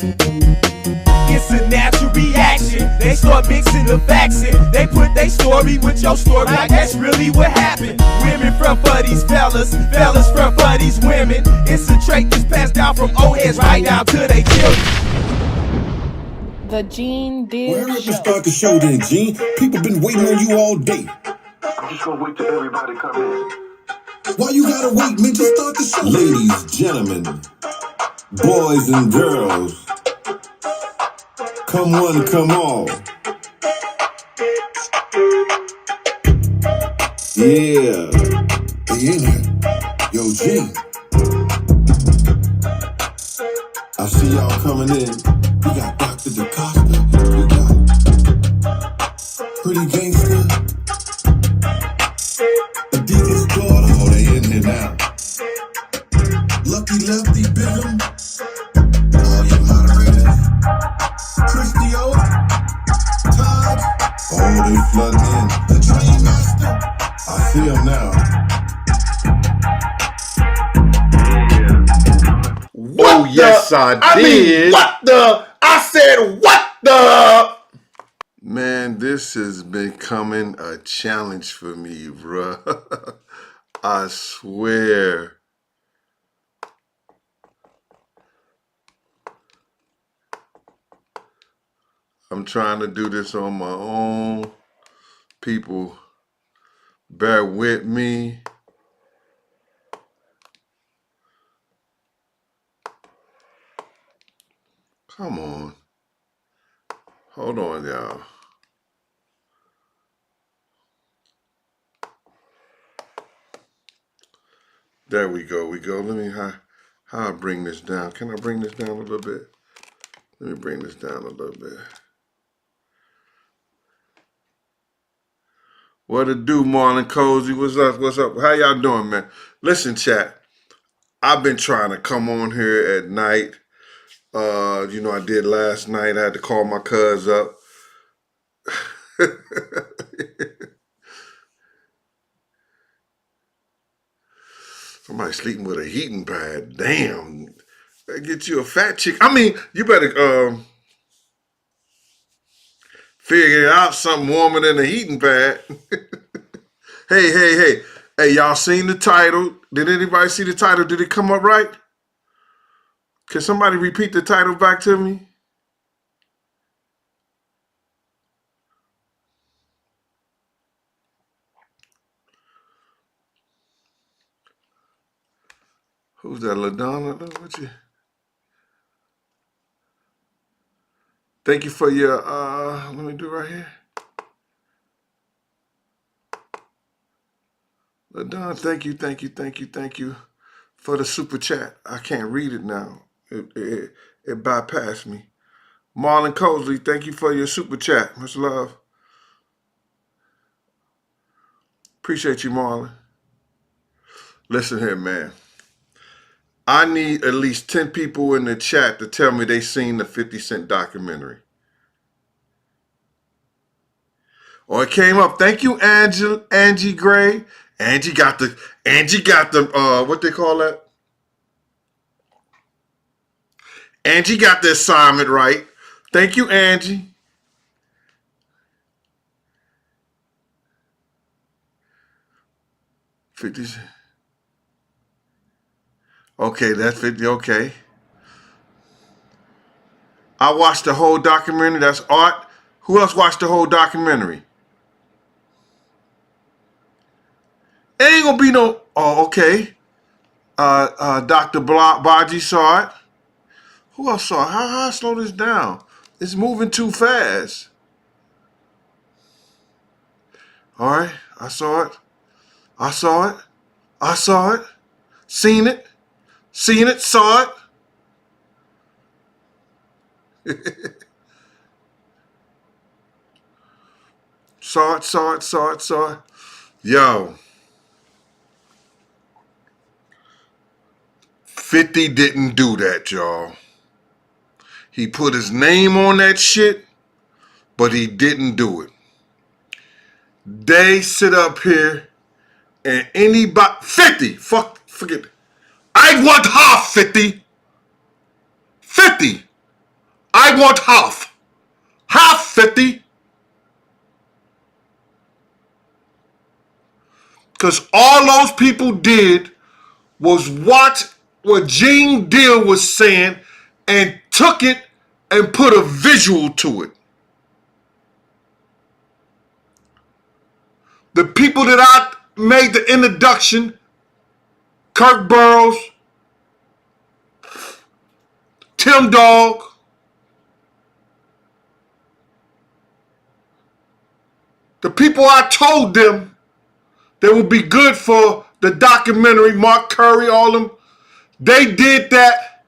It's a natural reaction. They start mixing the facts in. They put their story with your story, like that's really what happened. Women front for these fellas, fellas front for these women. It's a trait that's passed down from old heads right down to their children. The Gene Diggs Well, hurry up Show. and start the show then, Gene. People been waiting on you all day. I'm just gonna wait till everybody come in. Why you gotta wait, man? Just start the show. Ladies, gentlemen, boys and girls, come one, come all. Yeah. They in here. Yo, Gene. I see y'all coming in. We got Dr. DaCosta. We got Pretty Gangster. Adidas daughter. Oh, they in here now. Lucky Lefty Bigum. All your moderators. Christy O. Todd. Oh, they flooding in. The Dream Master. I see him now. Oh, yes, I did. I said, what the? Man, this is becoming a challenge for me, bruh. I swear. I'm trying to do this on my own. People, bear with me. Come on. Hold on, y'all. There we go. Let me, how I bring this down. Can I bring this down a little bit? Let me bring this down a little bit. What it do, Marlon Cozy? What's up? What's up? How y'all doing, man? Listen, chat. I've been trying to come on here at night. You know, I did last night. I had to call my cuz up. Somebody sleeping with a heating pad. Damn. That get you a fat chick. I mean, you better figure out something warmer than a heating pad. Hey, y'all seen the title? Did anybody see the title? Did it come up right? Can somebody repeat the title back to me? Who's that, LaDonna? What you? Thank you for your, let me do right here. LaDonna, thank you for the super chat. I can't read it now. It bypassed me. Marlon Cosley, thank you for your super chat. Much love. Appreciate you, Marlon. Listen here, man. I need at least 10 people in the chat to tell me they seen the 50 Cent documentary. Oh, it came up. Thank you, Angie Gray. Angie got the what they call that? Angie got the assignment right. Thank you, Angie. Okay, that's 50. Okay. I watched the whole documentary. That's Art. Who else watched the whole documentary? It ain't gonna be no. Oh, okay. Dr. Baji saw it. Who else saw it? How I slow this down? It's moving too fast. All right, I saw it. Seen it, saw it. saw it. Yo. 50 didn't do that, y'all. He put his name on that shit, but he didn't do it. They sit up here and anybody, 50, forget it. I want half 50. 50. I want half. Half 50. Because all those people did was watch what Gene Deal was saying and took it and put a visual to it. The people that I made the introduction, Kirk Burrows, Tim Dog, the people I told them that would be good for the documentary, Mark Curry, all them, they did that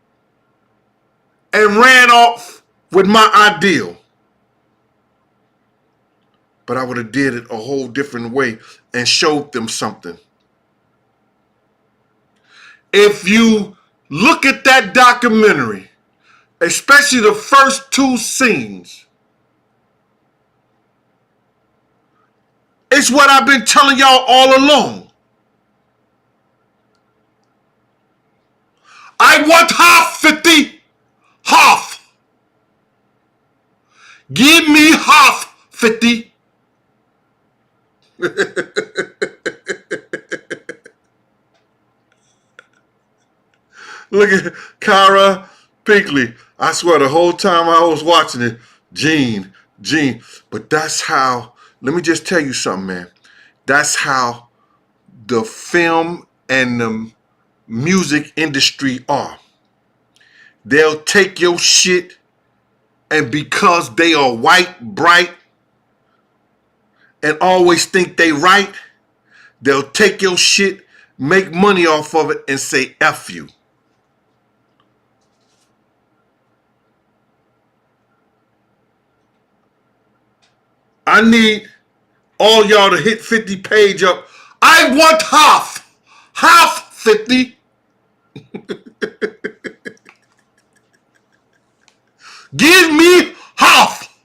and ran off with my ideal. But I would have did it a whole different way and showed them something. If you look at that documentary, especially the first 2 scenes, it's what I've been telling y'all all along. I want half 50, half. Give me half 50. Look at Kyra Pinkley. I swear the whole time I was watching it, Gene. But that's how, let me just tell you something, man. That's how the film and the music industry are. They'll take your shit, and because they are white, bright, and always think they right, they'll take your shit, make money off of it, and say F you. I need all y'all to hit 50 page up. I want half. Half 50. Give me half.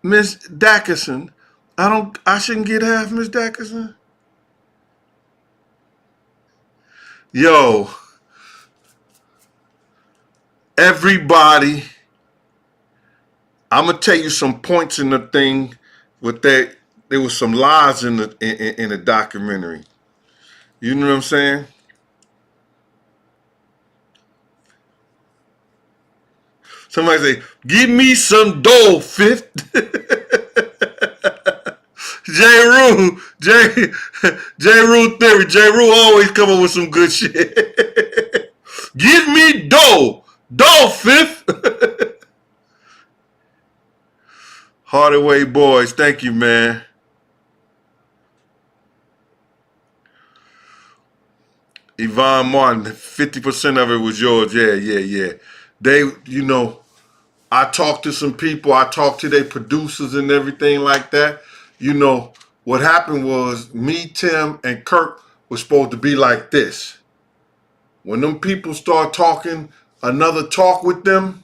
Miss Dackerson, I shouldn't get half, Miss Dackerson. Yo, everybody, I'm gonna tell you some points in the thing with that. There was some lies in the documentary. You know what I'm saying? Somebody say, "Give me some dough, fifth." J. Rue theory. J. Rue always come up with some good shit. Give me dough, fifth. Hardaway boys, thank you, man. Yvonne Martin, 50% of it was yours. Yeah. They, I talked to some people. I talked to their producers and everything like that. What happened was me, Tim, and Kirk was supposed to be like this. When them people start talking another talk with them,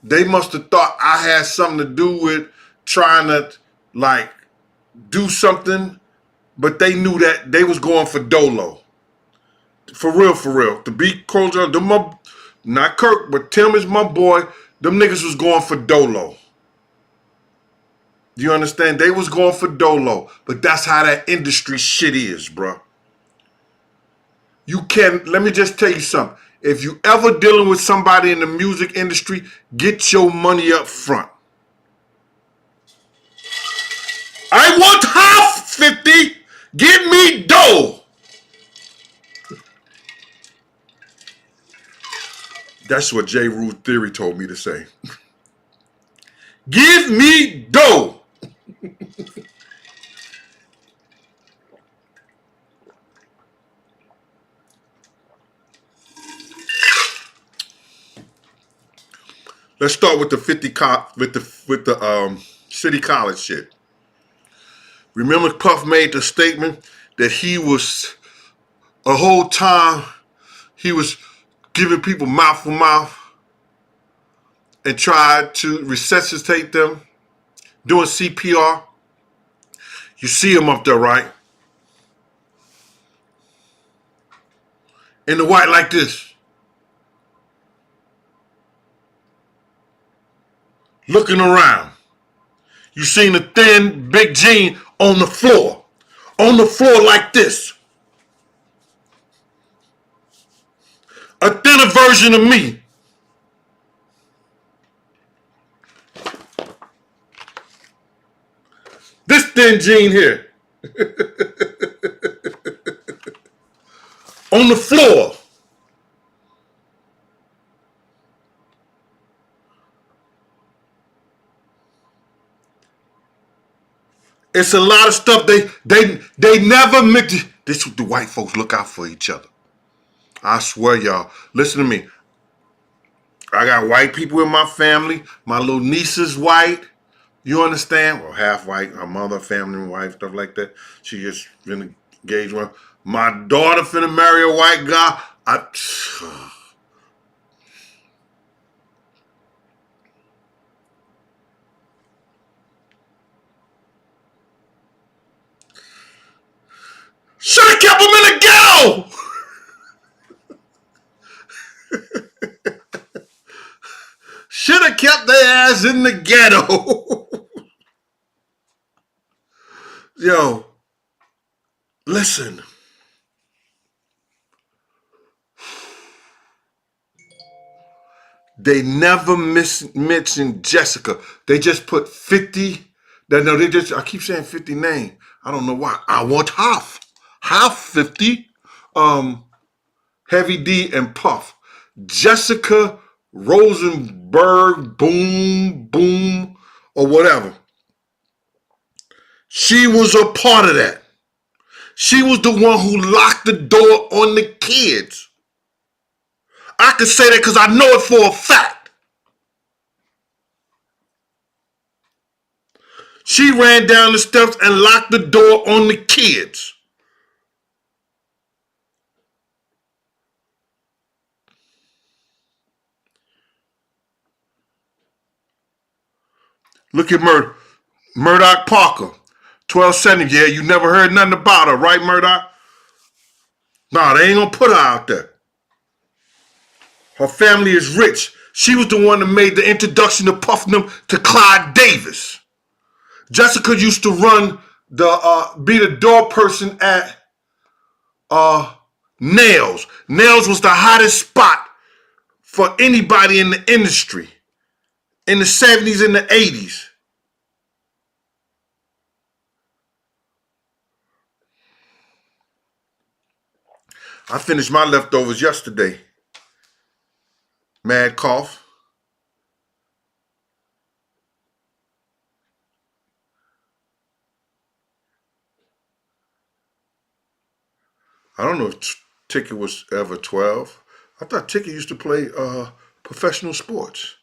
they must have thought I had something to do with trying to, do something, but they knew that they was going for Dolo. For real. To be cordial, not Kirk, but Tim is my boy. Them niggas was going for Dolo. You understand? They was going for Dolo. But that's how that industry shit is, bro. Let me just tell you something. If you ever dealing with somebody in the music industry, get your money up front. I want half 50. Give me dough. That's what J. Rue Theory told me to say. Give me dough. Let's start with the City College shit. Remember, Puff made the statement that he was a whole time he was giving people mouth to mouth and tried to resuscitate them, doing CPR. You see him up there, right? in the white like this. Looking around. You seen a thin, big Gene on the floor. On the floor like this. A thinner version of me. This thin Gene here. On the floor. It's a lot of stuff they never mix. This is what the white folks look out for each other. I swear, y'all. Listen to me. I got white people in my family. My little niece is white. You understand? Well, half white. Her mother, family, wife, stuff like that. She just been engaged with. My daughter finna marry a white guy. Should have kept them in the ghetto. Should have kept their ass in the ghetto. Yo, listen. They never mentioned Jessica. They just put 50. No, I keep saying 50 name. I don't know why. I want half. Half 50. Heavy D and Puff. Jessica Rosenberg, boom, or whatever. She was a part of that. She was the one who locked the door on the kids. I can say that because I know it for a fact. She ran down the steps and locked the door on the kids. Look at Murdoch Parker, 1270. Yeah, you never heard nothing about her, right, Murdoch? Nah, they ain't gonna put her out there. Her family is rich. She was the one that made the introduction of Puffnum to Clyde Davis. Jessica used to run be the door person at Nails. Nails was the hottest spot for anybody in the industry in the 70s and the 80s. I finished my leftovers yesterday. Mad cough. I don't know if Ticket was ever 12. I thought Ticket used to play professional sports.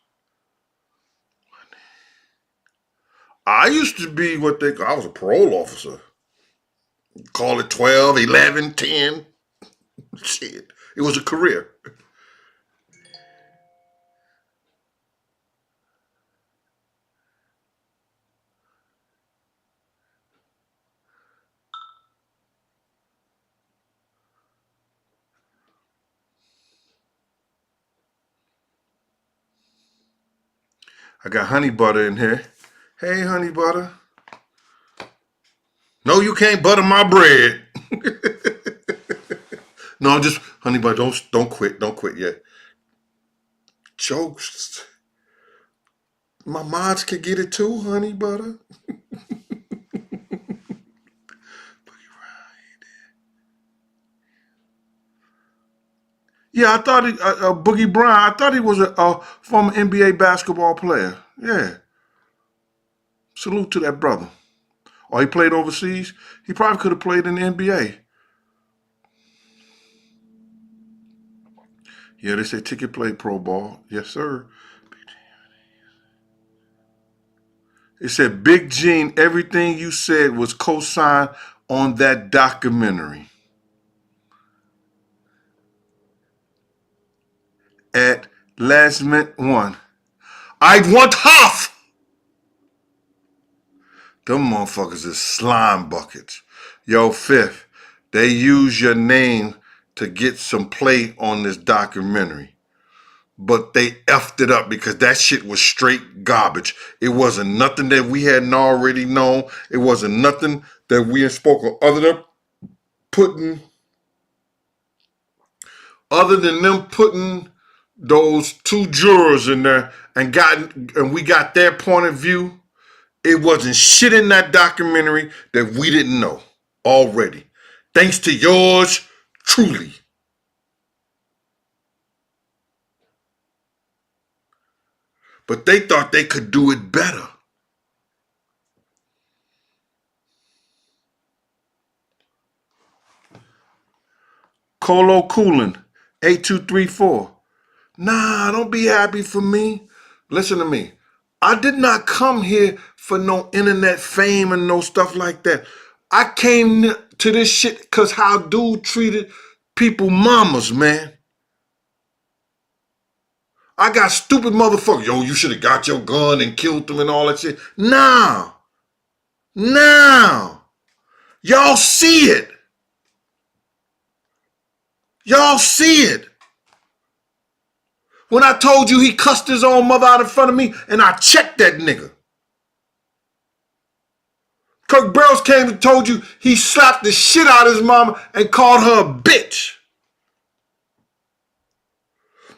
I used to be I was a parole officer. Call it 12, 11, 10. Shit. It was a career. I got honey butter in here. Hey, honey butter. No, you can't butter my bread. No, I'm just, honey butter, don't quit. Don't quit yet. Jokes. My mods can get it too, honey butter. Yeah, I thought Boogie Brown, I thought he was a former NBA basketball player. Yeah. Salute to that brother. Or he played overseas. He probably could have played in the NBA. Yeah, they say Ticket played pro ball. Yes, sir. It said, Big Gene, everything you said was co-signed on that documentary. At last minute one. I want half. Them motherfuckers is slime buckets. Yo, Fifth, they use your name to get some play on this documentary. But they effed it up because that shit was straight garbage. It wasn't nothing that we hadn't already known. It wasn't nothing that we had spoken other than them putting those two jurors in there and we got their point of view. It wasn't shit in that documentary that we didn't know already. Thanks to yours truly. But they thought they could do it better. Colo Coolin, 8234. Nah, don't be happy for me. Listen to me. I did not come here for no internet fame and no stuff like that. I came to this shit because how dude treated people mamas, man. I got stupid motherfuckers. Yo, you should have got your gun and killed them and all that shit. Nah. Y'all see it. Y'all see it. When I told you he cussed his own mother out in front of me and I checked that nigga. Kirk Burroughs came and told you he slapped the shit out of his mama and called her a bitch.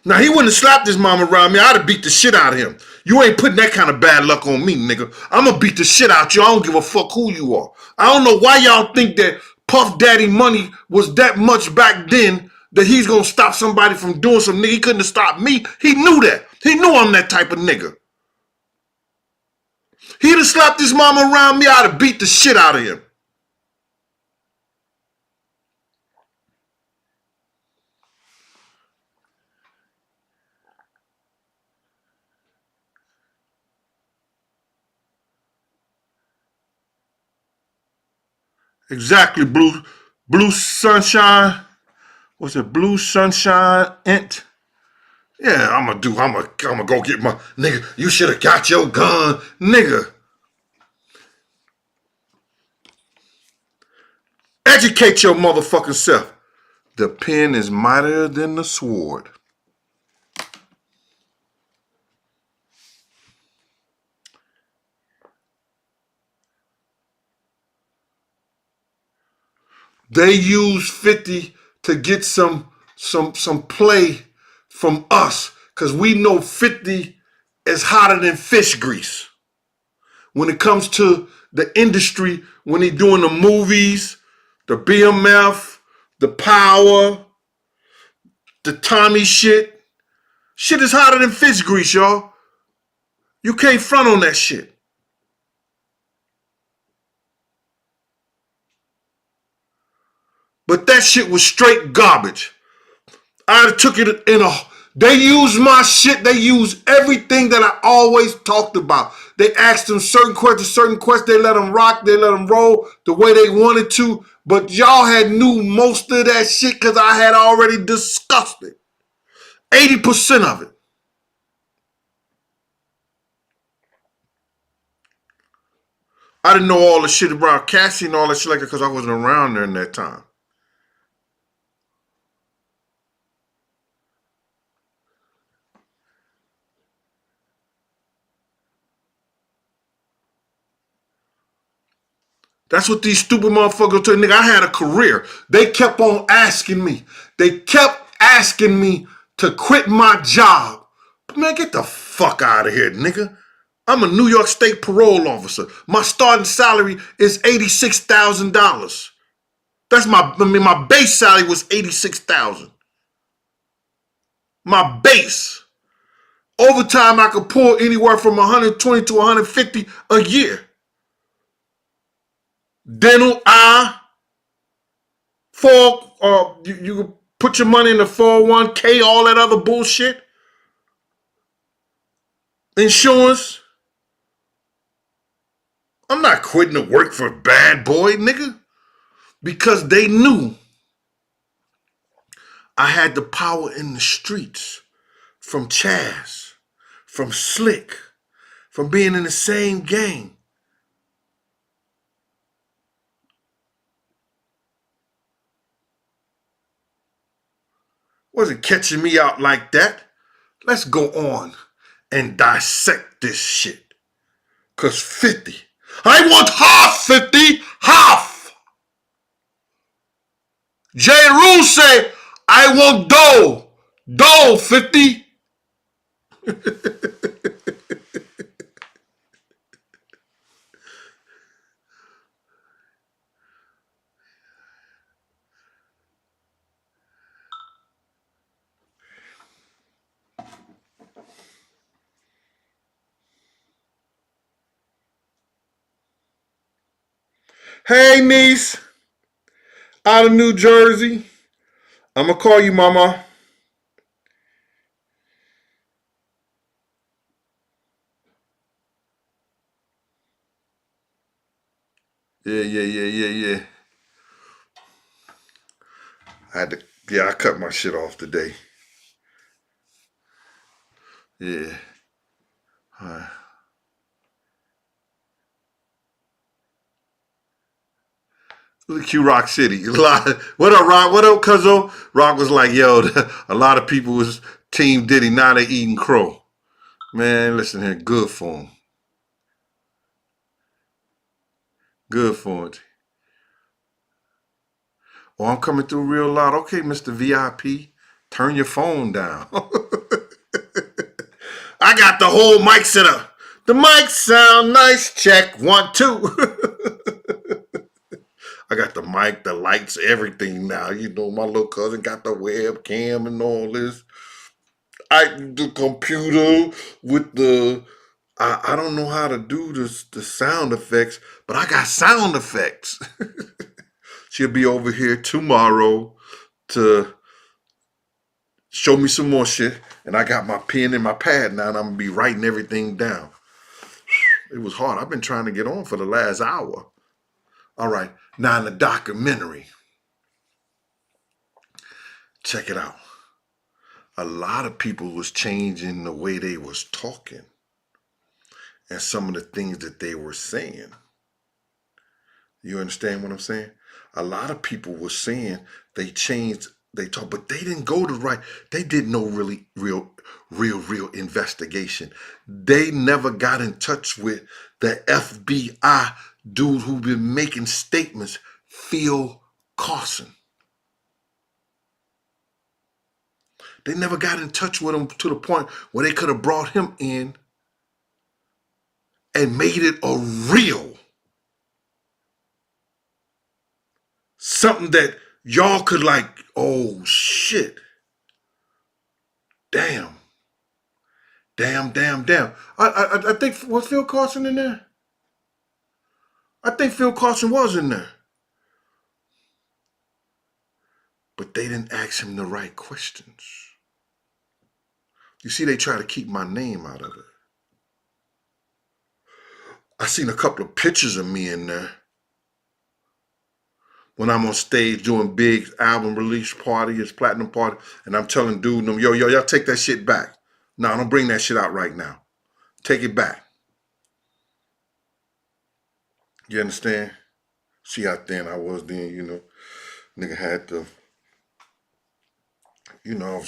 Now, he wouldn't have slapped his mama around me. I'd have beat the shit out of him. You ain't putting that kind of bad luck on me, nigga. I'm going to beat the shit out you. I don't give a fuck who you are. I don't know why y'all think that Puff Daddy money was that much back then that he's going to stop somebody from doing some nigga. He couldn't have stopped me. He knew that. He knew I'm that type of nigga. He'd have slapped his mama around me. I'd have beat the shit out of him. Exactly, Blue Sunshine. What's it? Blue Sunshine Int. Yeah, I'm gonna go get my nigga. You should have got your gun, nigga. Educate your motherfucking self. The pen is mightier than the sword. They use 50 to get some play from us because we know 50 is hotter than fish grease. When it comes to the industry, when they doing the movies, the BMF, the Power, the Tommy shit is hotter than fish grease, y'all. You can't front on that shit. But that shit was straight garbage. I took it in a... They use my shit. They use everything that I always talked about. They asked them certain questions. They let them rock. They let them roll the way they wanted to. But y'all had knew most of that shit because I had already discussed it. 80% of it. I didn't know all the shit about Cassie and all that shit like that because I wasn't around during that time. That's what these stupid motherfuckers told. Nigga, I had a career. They kept on asking me. They kept asking me to quit my job. Man, get the fuck out of here, nigga. I'm a New York State parole officer. My starting salary is $86,000. That's my base salary was $86,000. My base. Overtime, I could pull anywhere from 120 to 150 a year. Dental, you can put your money in the 401k, all that other bullshit. Insurance. I'm not quitting to work for Bad Boy, nigga. Because they knew I had the power in the streets from Chaz, from Slick, from being in the same gang. Wasn't catching me out like that. Let's go on and dissect this shit. Cause 50, I want half 50, half. J. Rule say, I want dough 50. Hey, niece, out of New Jersey. I'm going to call you, mama. Yeah. I cut my shit off today. Yeah. All right. Look at Q Rock City. What up, Rock? What up, Cuzzo? Rock was like, yo, a lot of people was Team Diddy. Now they eating crow. Man, listen here. Good for him. Good for it. Oh, I'm coming through real loud. Okay, Mr. VIP. Turn your phone down. I got the whole mic set up. The mic sound nice. Check 1, 2. I got the mic, the lights, everything now. You know, my little cousin got the webcam and all this. The computer with the, I don't know how to do the sound effects, but I got sound effects. She'll be over here tomorrow to show me some more shit. And I got my pen and my pad now, and I'm going to be writing everything down. It was hard. I've been trying to get on for the last hour. All right. Now in the documentary, check it out. A lot of people was changing the way they was talking and some of the things that they were saying. You understand what I'm saying? A lot of people were saying they changed, they talk, but they didn't go to right. They did no real investigation. They never got in touch with the FBI dude who been making statements, Phil Carson. They never got in touch with him to the point where they could have brought him in and made it a real something that y'all could like, oh shit. Damn. I think, was Phil Carson in there? I think Phil Carson was in there. But they didn't ask him the right questions. You see, they try to keep my name out of it. I seen a couple of pictures of me in there when I'm on stage doing big album release party, it's platinum party, and I'm telling dude, yo, y'all take that shit back. No, don't bring that shit out right now. Take it back. You understand? See how thin I was then, you know. Nigga had the, you know,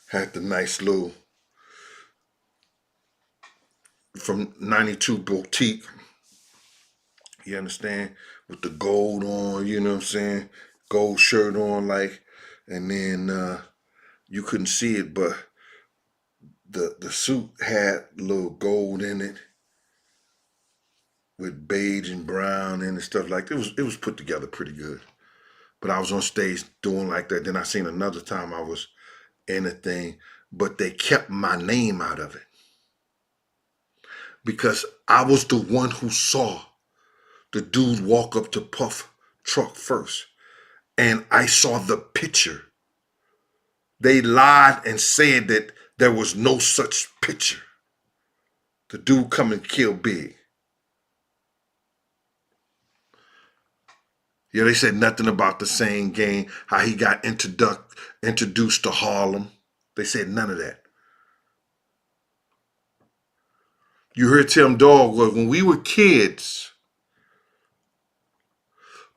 had the nice little, from 92 boutique. You understand? With the gold on, you know what I'm saying? Gold shirt on, like, and then you couldn't see it, but the suit had a little gold in it with beige and brown and stuff like that. It was put together pretty good. But I was on stage doing like that. Then I seen another time I was in a thing, but they kept my name out of it. Because I was the one who saw the dude walk up to Puff truck first. And I saw the picture. They lied and said that there was no such picture. The dude come and kill Big. Yeah, they said nothing about the same game, how he got introduced to Harlem. They said none of that. You heard Tim Dog, when we were kids,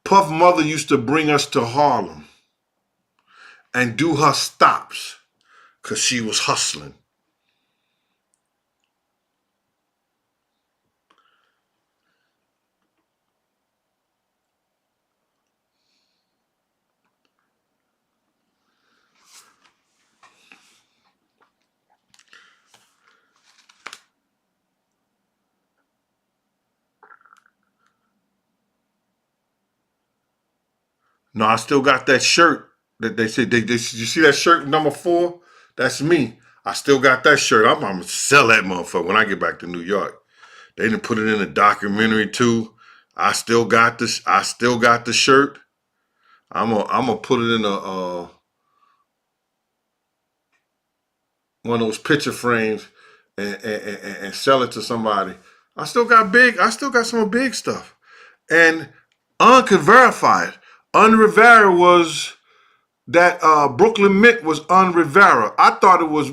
Puff mother used to bring us to Harlem. and do her stops because she was hustling. No, I still got that shirt that they said. You see that shirt number 4? That's me. I still got that shirt. I'm gonna sell that motherfucker when I get back to New York. They didn't put it in a documentary too. I still got this. I still got the shirt. I'm gonna put it in a one of those picture frames and sell it to somebody. I still got some big stuff. And Un could verify it. Un Rivera was that Brooklyn Mint was Un Rivera. I thought it was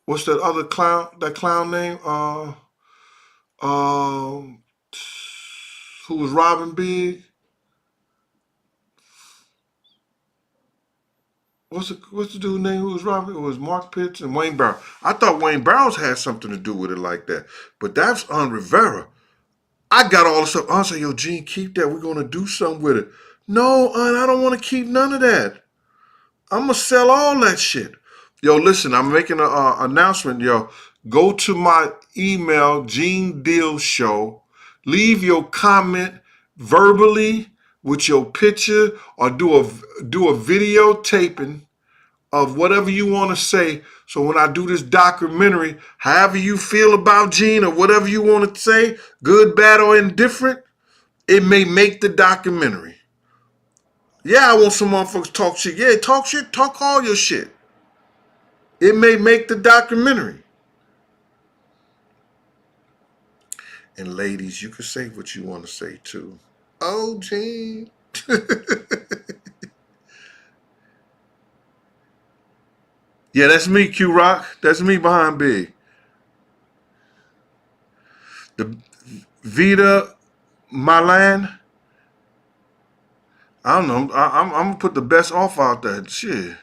what's that other clown? That clown name? Who was robbing Big? What's the dude's name who was robbing? It was Mark Pitts and Wayne Barrow. I thought Wayne Barrows had something to do with it like that. But that's Un Rivera. I got all the stuff. I said, yo, Gene, keep that. We're going to do something with it. No, I don't want to keep none of that. I'm going to sell all that shit. Yo, listen, I'm making an announcement, yo. Go to my email, Gene Deal Show. Leave your comment verbally with your picture or do a videotaping of whatever you want to say. So when I do this documentary, however you feel about Gene or whatever you want to say, good, bad, or indifferent, it may make the documentary. Yeah, I want some motherfuckers talk shit. Yeah, talk shit, talk all your shit. It may make the documentary. And ladies, you can say what you want to say too. Oh, Gene. Yeah, that's me, Q-Rock. That's me behind Big. The Vita Milan. I don't know. I'm gonna put the best offer out there. Shit.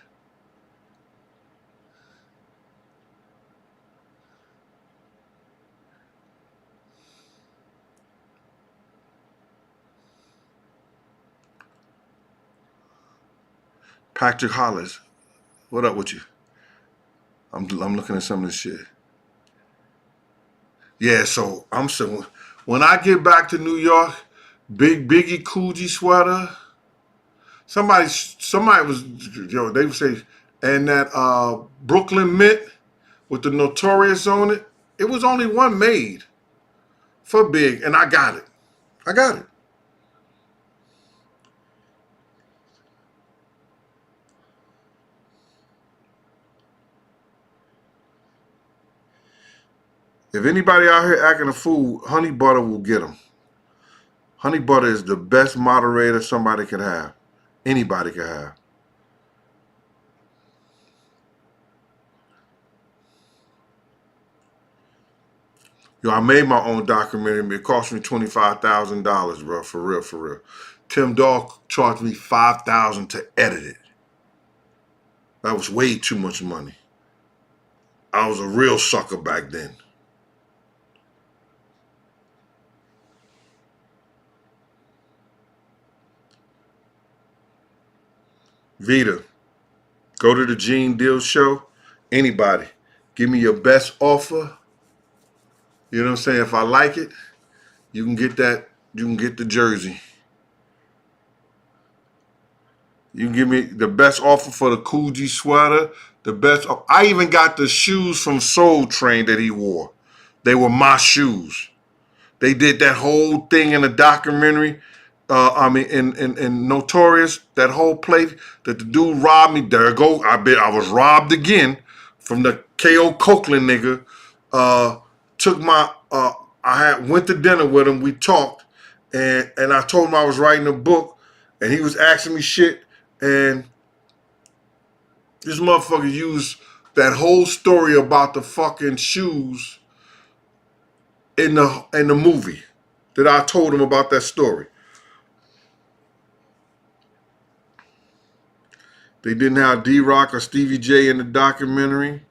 Patrick Hollis, what up with you? I'm looking at some of this shit. Yeah, so I'm saying when I get back to New York, big Biggie Coogee sweater. Somebody was, they would say, and that Brooklyn Mint with the Notorious on it. It was only one made for Big, and I got it. I got it. If anybody out here acting a fool, Honey Butter will get them. Honey Butter is the best moderator somebody could have. Anybody could have. Yo, I made my own documentary. It cost me $25,000, bro. For real, for real. Tim Dog charged me $5,000 to edit it. That was way too much money. I was a real sucker back then. Vita, go to the Gene Deal Show. Anybody, give me your best offer. You know what I'm saying? If I like it, you can get that. You can get the jersey. You can give me the best offer for the Coogee sweater. The best. I even got the shoes from Soul Train that he wore. They were my shoes. They did that whole thing in the documentary. In Notorious, that whole place that the dude robbed me. There go. I bet I was robbed again from the K.O. Copeland nigga. Took my. Went to dinner with him. We talked, and I told him I was writing a book, and he was asking me shit, and this motherfucker used that whole story about the fucking shoes in the movie that I told him about that story. They didn't have D-Rock or Stevie J in the documentary.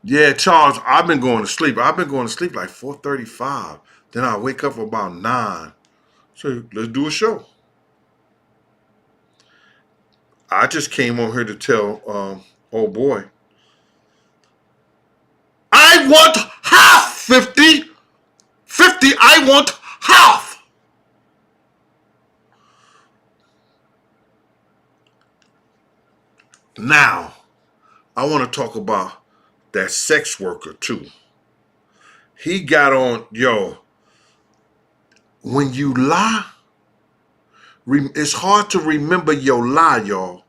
Yeah, Charles, I've been going to sleep. I've been going to sleep like 4:35. Then I wake up about 9. So let's do a show. I just came on here to tell, oh boy, I want half, 50. 50, I want half. Now, I want to talk about that sex worker too. He got on, when you lie, it's hard to remember your lie, y'all.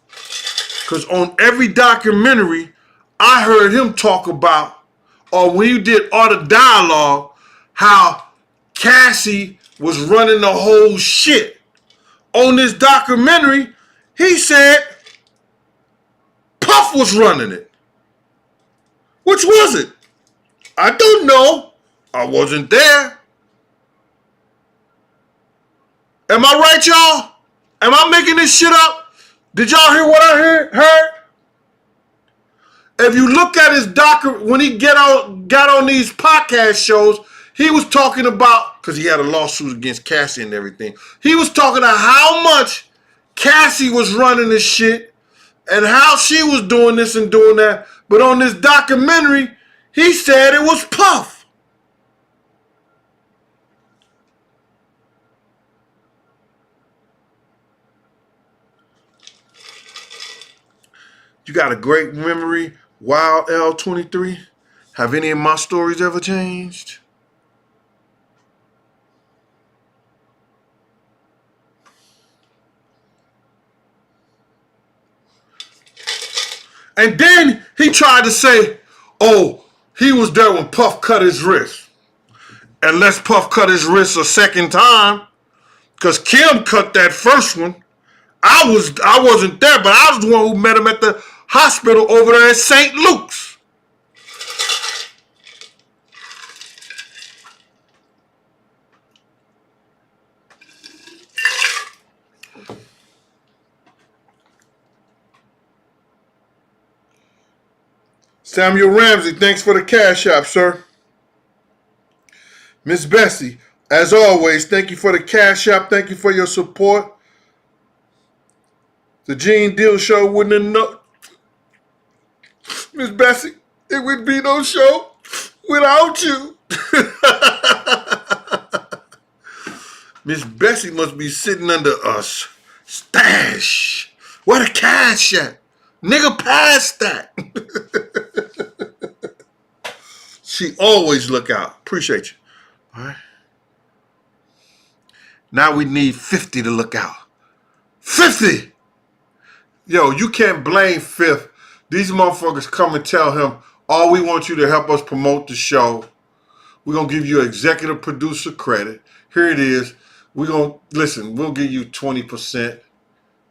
Because on every documentary, I heard him talk about, or when you did Art of Dialogue, how Cassie was running the whole shit. On this documentary, he said Puff was running it. Which was it? I don't know. I wasn't there. Am I right, y'all? Am I making this shit up? Did y'all hear what I heard? If you look at his when he got on these podcast shows, he was talking about, because he had a lawsuit against Cassie and everything, he was talking about how much Cassie was running this shit and how she was doing this and doing that. But on this documentary, he said it was Puff. You got a great memory, Wild L23. Have any of my stories ever changed? And then he tried to say, oh, he was there when Puff cut his wrist. Unless Puff cut his wrist a second time, because Kim cut that first one. I wasn't there, but I was the one who met him at the hospital over there at St. Luke's. Samuel Ramsey, thanks for the cash app, sir. Miss Bessie, as always, thank you for the cash app. Thank you for your support. The Gene Deal Show wouldn't have no. Miss Bessie, it would be no show without you. Miss Bessie must be sitting under us. Stash. Where the cash at? Nigga, pass that. She always look out. Appreciate you. All right. Now we need 50 to look out. 50! Yo, you can't blame Fifth. These motherfuckers come and tell him, oh, we want you to help us promote the show. We're going to give you executive producer credit. Here it is. We're going to, listen, we'll give you 20%,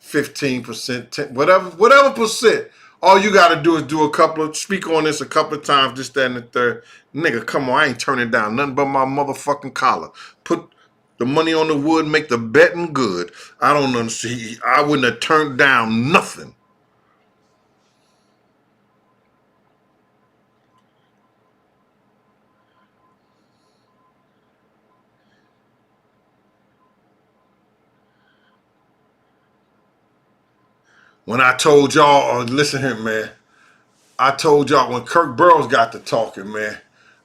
15%, 10, whatever percent. All you got to do is speak on this a couple of times, this, that, and the third. Nigga, come on, I ain't turning down nothing but my motherfucking collar. Put the money on the wood, make the betting good. I don't understand. I wouldn't have turned down nothing. When I told y'all, listen here, man. I told y'all when Kirk Burrows got to talking, man,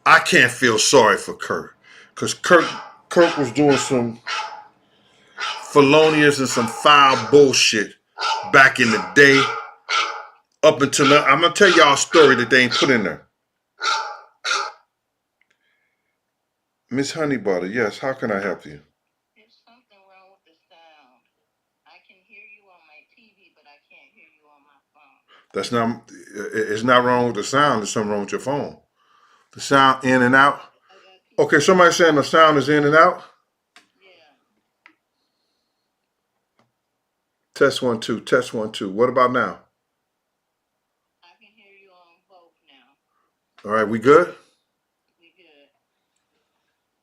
I can't feel sorry for Kirk. Because Kirk was doing some felonious and some foul bullshit back in the day. Up until now, I'm going to tell y'all a story that they ain't put in there. Miss Honeybutter, yes, how can I help you? There's something wrong with the sound. I can hear you on my TV, but I can't hear you on my phone. It's not wrong with the sound, there's something wrong with your phone. The sound in and out. Okay, somebody's saying the sound is in and out? Yeah. Test 1 2, test 1 2. What about now? All right, we good? We good.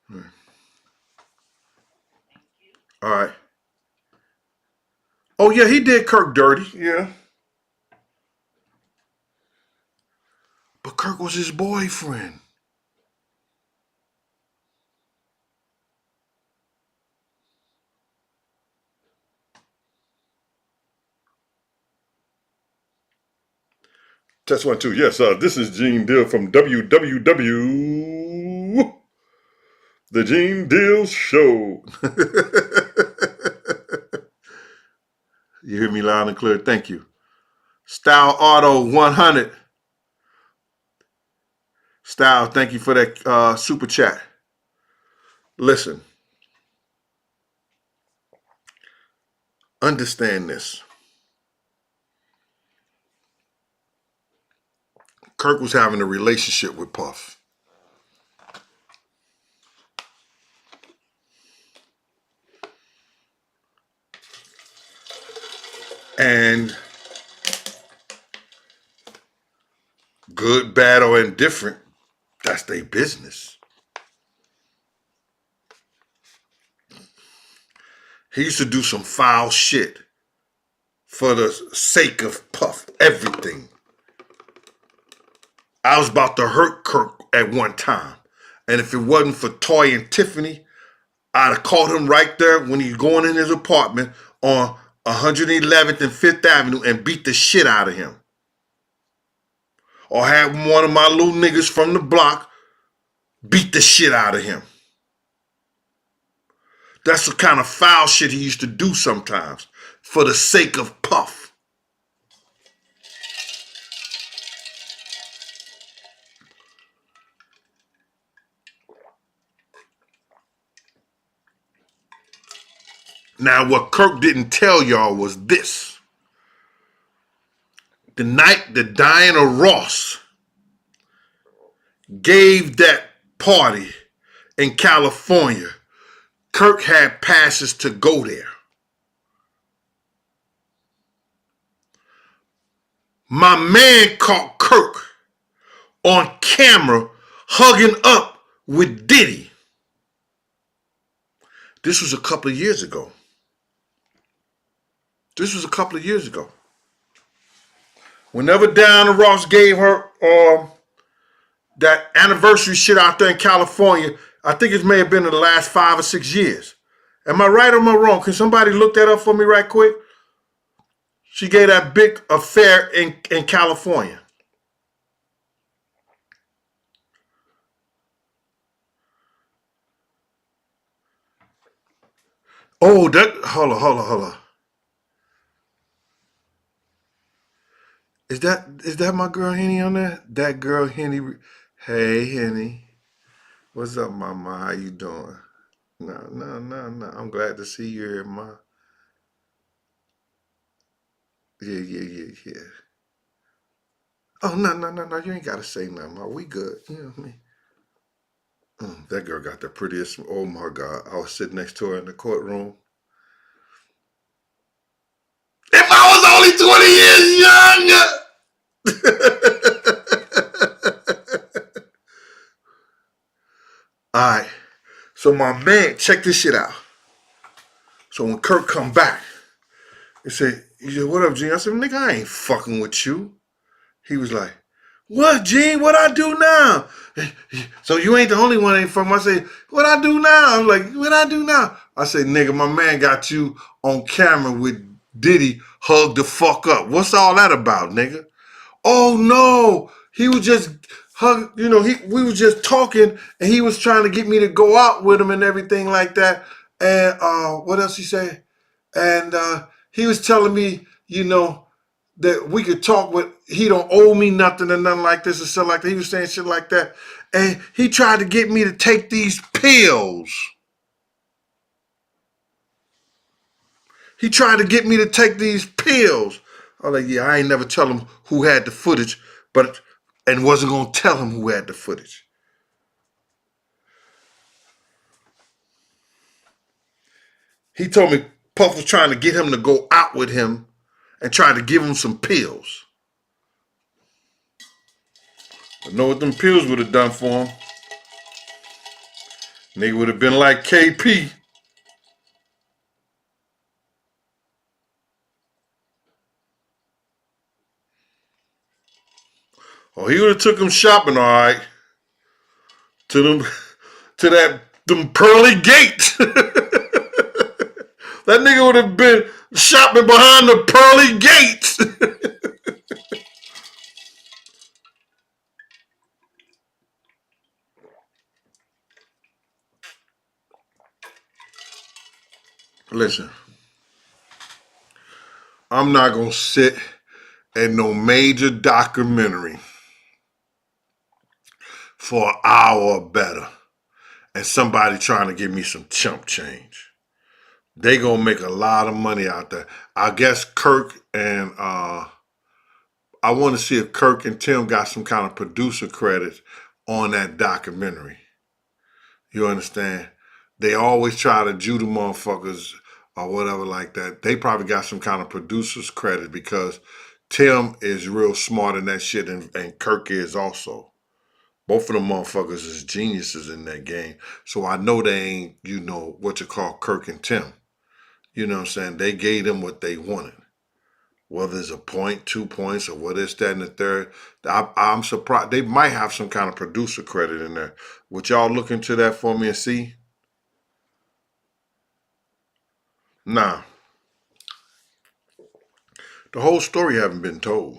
Hmm. Thank you. All right. Oh, yeah, he did Kirk dirty. Yeah. But Kirk was his boyfriend. Test 1, 2. Yes, this is Gene Deal from WWW, The Gene Deal Show. You hear me loud and clear? Thank you. Style Auto 100. Style, thank you for that super chat. Listen. Understand this. Kirk was having a relationship with Puff. And good, bad, or indifferent, that's their business. He used to do some foul shit for the sake of Puff, everything. I was about to hurt Kirk at one time. And if it wasn't for Toy and Tiffany, I'd have caught him right there when he's going in his apartment on 111th and 5th Avenue and beat the shit out of him. Or have one of my little niggas from the block beat the shit out of him. That's the kind of foul shit he used to do sometimes for the sake of Puff. Now, what Kirk didn't tell y'all was this. The night that Diana Ross gave that party in California, Kirk had passes to go there. My man caught Kirk on camera hugging up with Diddy. This was a couple of years ago. Whenever Diana Ross gave her that anniversary shit out there in California, I think it may have been in the last 5 or 6 years. Am I right or am I wrong? Can somebody look that up for me right quick? She gave that big affair in California. Oh, hold on. Is that my girl Henny on there? That girl Henny. Hey Henny, what's up, mama? How you doing? No. I'm glad to see you here, ma. Yeah. Oh no. You ain't gotta say nothing, ma. We good. You know what I mean? That girl got the prettiest. Oh my God! I was sitting next to her in the courtroom. If I was only 20 years younger. All right. So my man, check this shit out. So when Kirk come back, he said, what up, Gene? I said, nigga, I ain't fucking with you. He was like, what, Gene? What I do now? So you ain't the only one ain't from. I said, what I do now? I'm like, what I do now? I said, nigga, my man got you on camera with Diddy hug the fuck up. What's all that about, nigga? Oh no, he was just hug. You know, we was just talking, and he was trying to get me to go out with him and everything like that. And what else he say? And he was telling me, you know, that we could talk, but he don't owe me nothing and nothing like this and stuff like that. He was saying shit like that, and he tried to get me to take these pills. I was like, yeah, I ain't never tell him who had the footage, and wasn't gonna tell him who had the footage. He told me Puff was trying to get him to go out with him and trying to give him some pills. I know what them pills would have done for him. Nigga would have been like KP. Oh, he would have took him shopping, all right. To them pearly gates. That nigga would have been shopping behind the pearly gates. Listen, I'm not gonna sit at no major documentary for an hour or better and somebody trying to give me some chump change. They gonna make a lot of money out there. I guess Kirk and I want to see if Kirk and Tim got some kind of producer credit on that documentary. You understand? They always try to Jew the motherfuckers or whatever like that. They probably got some kind of producer's credit because Tim is real smart in that shit and Kirk is also. Both of them motherfuckers is geniuses in that game. So I know they ain't, what you call Kirk and Tim. You know what I'm saying? They gave them what they wanted. Whether it's a point, 2 points, or what is that and the third. I'm surprised. They might have some kind of producer credit in there. Would y'all look into that for me and see? Nah. The whole story haven't been told.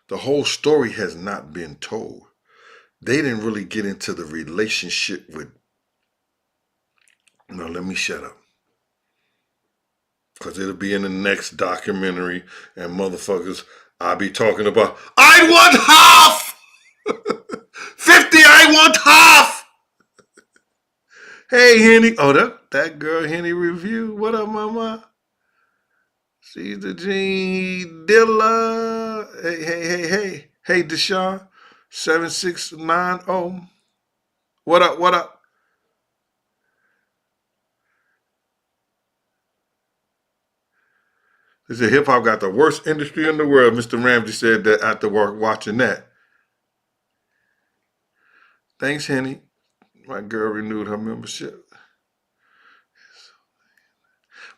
The whole story has not been told. They didn't really get into the relationship with... No, let me shut up. Because it'll be in the next documentary and motherfuckers, I'll be talking about, I want half! 50, I want half! Hey, Henny. Oh, that girl, Henny Review. What up, mama? She's the Gene Dilla. Hey. Hey, Deshaun. 7690. What up? They said hip-hop got the worst industry in the world. Mr. Ramsey said that after watching that. Thanks, Henny. My girl renewed her membership.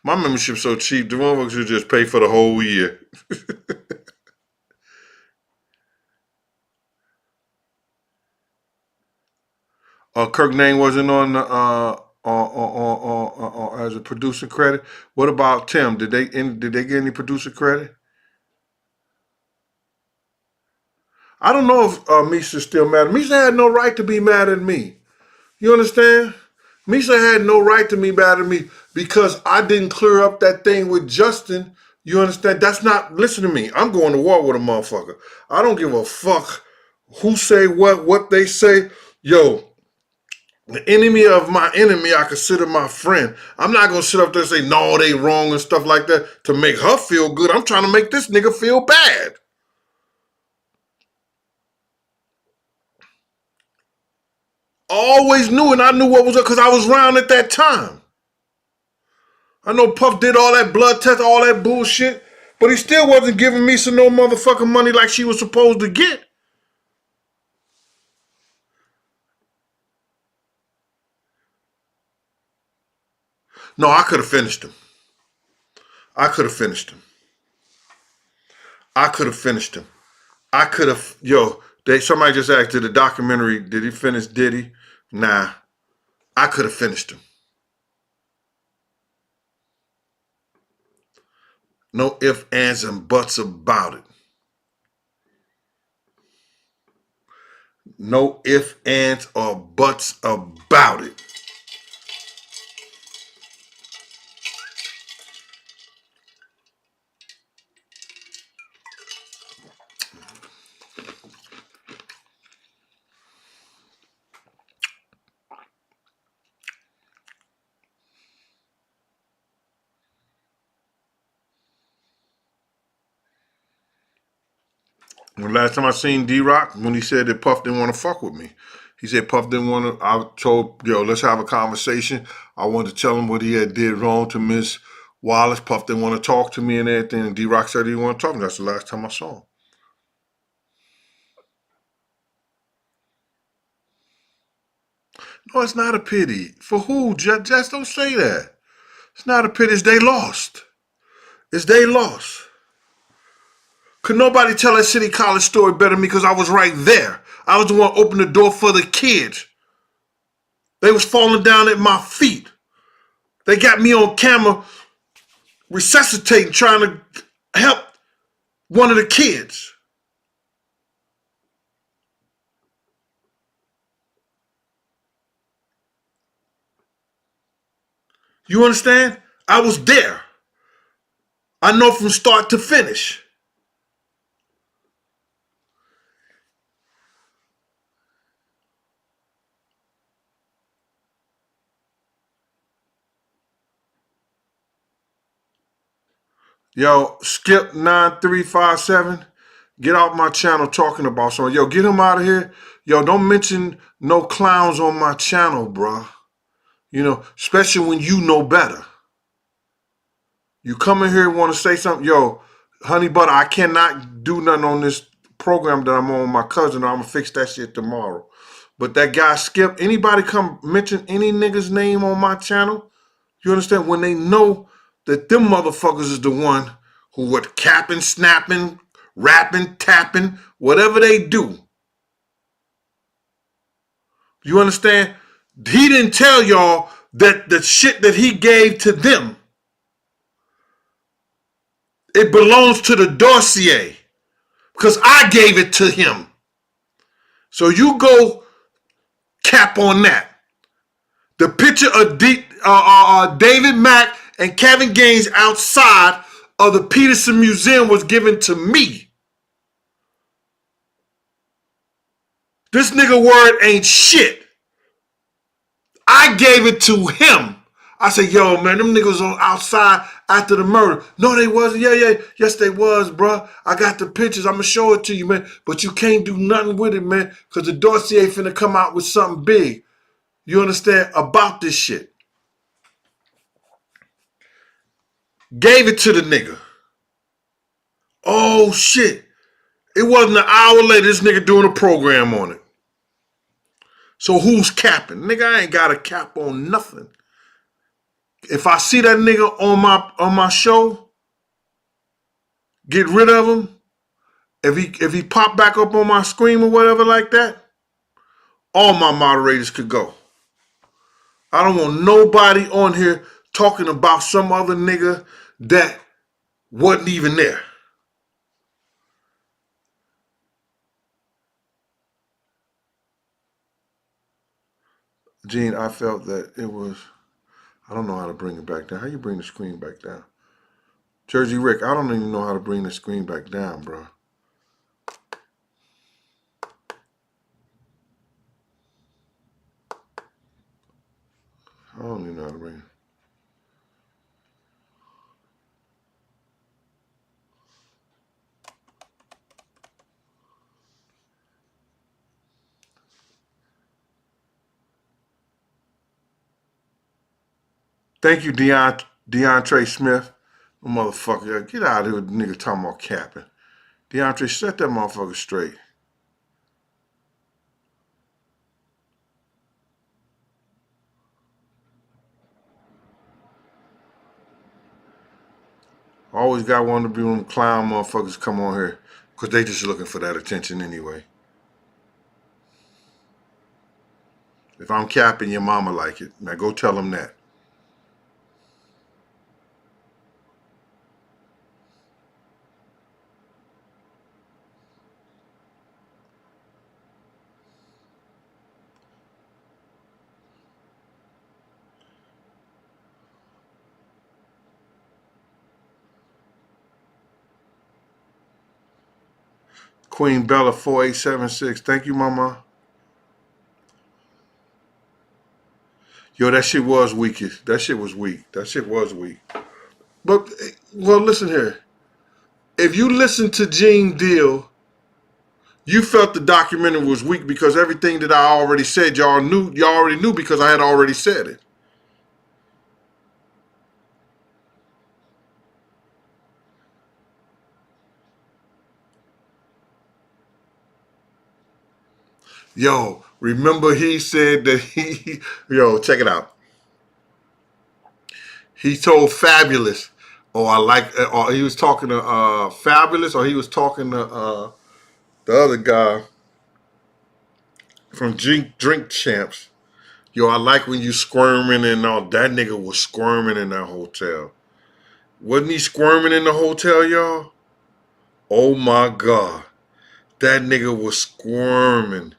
My membership's so cheap, the motherfuckers should just pay for the whole year. Kirk name wasn't on as a producer credit. What about Tim? Did they get any producer credit? I don't know if Misha's still mad. Misha had no right to be mad at me. You understand? Misha had no right to be mad at me because I didn't clear up that thing with Justin. You understand? That's not, listen to me. I'm going to war with a motherfucker. I don't give a fuck who say what they say. Yo, the enemy of my enemy, I consider my friend. I'm not going to sit up there and say, no, they wrong and stuff like that to make her feel good. I'm trying to make this nigga feel bad. Always knew, and I knew what was up because I was around at that time. I know Puff did all that blood test, all that bullshit, but he still wasn't giving Misha no motherfucking money like she was supposed to get. No, I could have finished him. Somebody just asked, did the documentary, did he finish Diddy? Nah, I could have finished him. No ifs, ands, and buts about it. No ifs, ands, or buts about it. The last time I seen D-Rock, when he said that Puff didn't want to fuck with me. He said Puff didn't want to, I told, let's have a conversation. I wanted to tell him what he had did wrong to Miss Wallace. Puff didn't want to talk to me and everything. And D-Rock said he didn't want to talk to me. That's the last time I saw him. No, it's not a pity. For who? Just don't say that. It's not a pity. It's they lost. It's they lost. Could nobody tell that City College story better than me because I was right there. I was the one opening the door for the kids. They was falling down at my feet. They got me on camera resuscitating, trying to help one of the kids. You understand? I was there. I know from start to finish. Yo, Skip 9357, get off my channel talking about something. Yo, get him out of here. Yo, don't mention no clowns on my channel, bruh. You know, especially when you know better. You come in here and want to say something. Yo, honey butter, I cannot do nothing on this program that I'm on with my cousin. I'm going to fix that shit tomorrow. But that guy Skip, anybody come mention any nigga's name on my channel, you understand? When they know that them motherfuckers is the one who were capping, snapping, rapping, tapping, whatever they do. You understand? He didn't tell y'all that the shit that he gave to them, it belongs to the dossier because I gave it to him. So you go cap on that. The picture of David Mack and Kevin Gaines outside of the Peterson Museum was given to me. This nigga word ain't shit. I gave it to him. I said, yo, man, them niggas on outside after the murder. No, they wasn't. Yeah. Yes, they was, bro. I got the pictures. I'm going to show it to you, man. But you can't do nothing with it, man, because the dossier finna come out with something big. You understand? About this shit. Gave it to the nigga. Oh, shit. It wasn't an hour later, this nigga doing a program on it. So who's capping? Nigga, I ain't got a cap on nothing. If I see that nigga on my show, get rid of him. If he pop back up on my screen or whatever like that, all my moderators could go. I don't want nobody on here talking about some other nigga that wasn't even there. Gene, I felt that it was, I don't know how to bring it back down. How you bring the screen back down? Jersey Rick, I don't even know how to bring the screen back down, bro. I don't even know how to bring it. Thank you, DeAndre Smith. Motherfucker, get out of here with the nigga talking about capping. DeAndre, set that motherfucker straight. Always got one to be them clown motherfuckers come on here because they just looking for that attention anyway. If I'm capping, your mama like it. Now go tell them that. Queen Bella 4876. Thank you, mama. Yo, that shit was weak. That shit was weak. That shit was weak. But, well, listen here. If you listen to Gene Deal, you felt the documentary was weak because everything that I already said, y'all already knew because I had already said it. Yo, Remember he said that yo, check it out. He told Fabulous, or he was talking to Fabulous, or he was talking to the other guy from Drink Champs. Yo, I like when you squirming and all. That nigga was squirming in that hotel. Wasn't he squirming in the hotel, y'all? Oh my God. That nigga was squirming.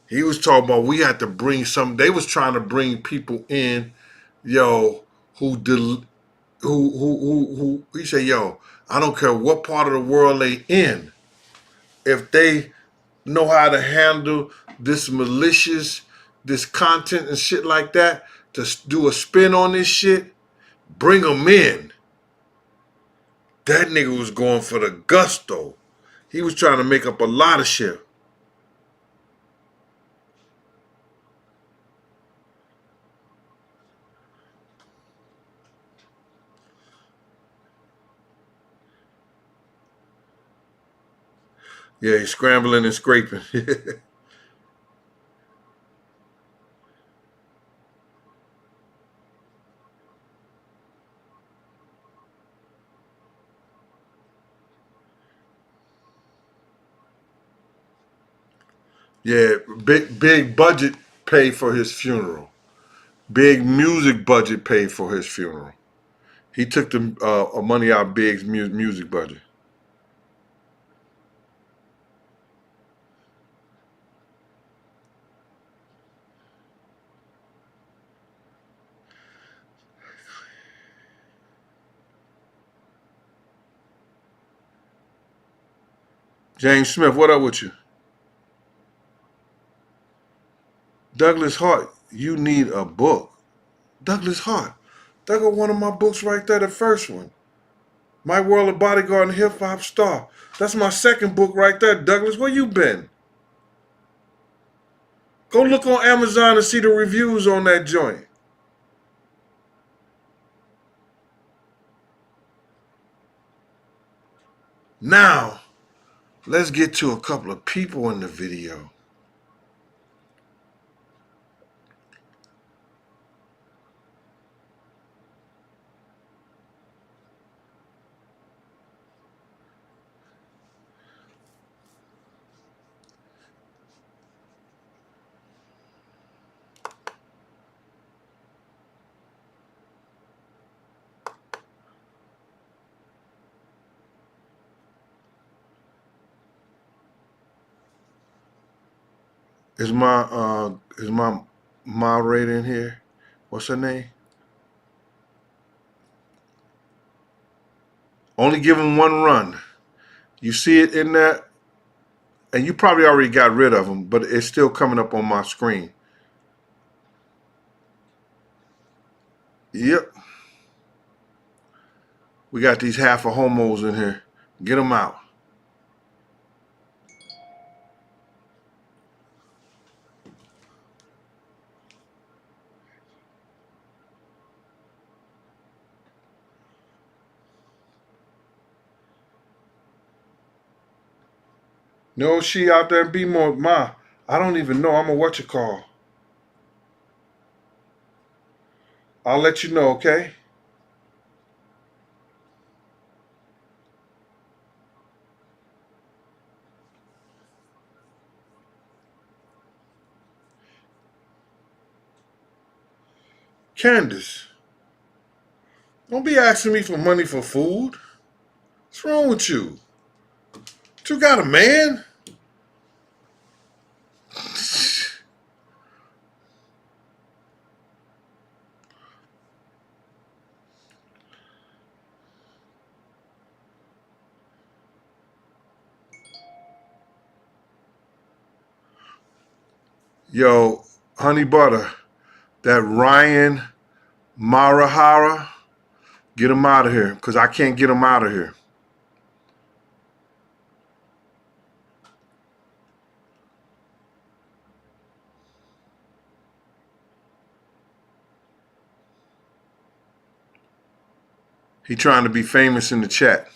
He was talking about we had to bring they was trying to bring people in, yo, who he said, yo, I don't care what part of the world they in. If they know how to handle this malicious, this content and shit like that, to do a spin on this shit, bring them in. That nigga was going for the gusto. He was trying to make up a lot of shit. Yeah, he's scrambling and scraping. Yeah, big budget paid for his funeral. Big music budget paid for his funeral. He took the money out of Big's music budget. James Smith, what up with you? Douglas Hart, you need a book. Douglas Hart. That got one of my books right there, the first one. My World of Bodyguard and Hip Hop Star. That's my second book right there, Douglas. Where you been? Go look on Amazon and see the reviews on that joint. Now, let's get to a couple of people in the video. Is my moderator in here? What's her name? Only give him one run. You see it in there, and you probably already got rid of them, but it's still coming up on my screen. Yep. We got these half a homos in here. Get them out. No, she out there and be more ma. I don't even know. I'm a what you call. I'll let you know, okay? Candace, don't be asking me for money for food. What's wrong with you? You got a man? Yo, honey butter, that Ryan Marahara, get him out of here, because I can't get him out of here. He trying to be famous in the chat.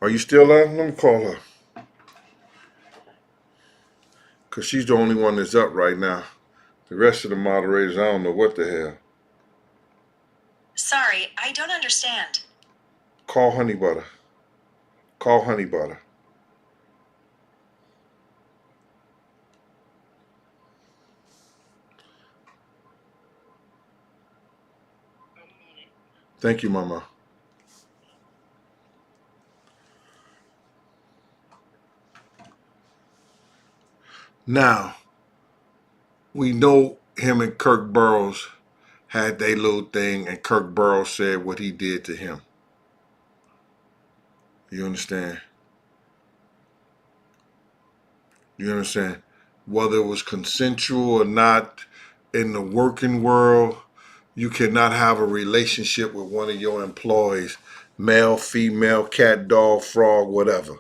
Are you still there? Let me call her. Because she's the only one that's up right now. The rest of the moderators, I don't know what the hell. Sorry, I don't understand. Call Honey Butter. Call Honey Butter. Thank you, Mama. Now, we know him and Kirk Burrows had their little thing, and Kirk Burrows said what he did to him. You understand? You understand? Whether it was consensual or not, in the working world, you cannot have a relationship with one of your employees, male, female, cat, dog, frog, whatever.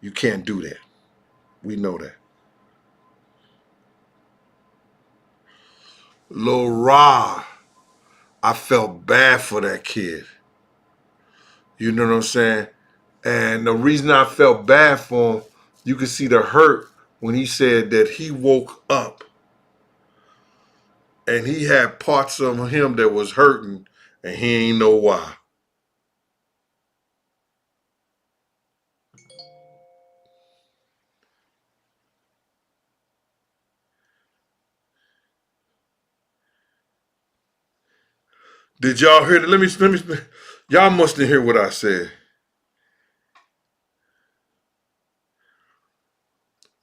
You can't do that. We know that. Lil Ra, I felt bad for that kid. You know what I'm saying? And the reason I felt bad for him, you could see the hurt when he said that he woke up and he had parts of him that was hurting and he ain't know why. Did y'all hear that? Let me. Y'all mustn't hear what I said.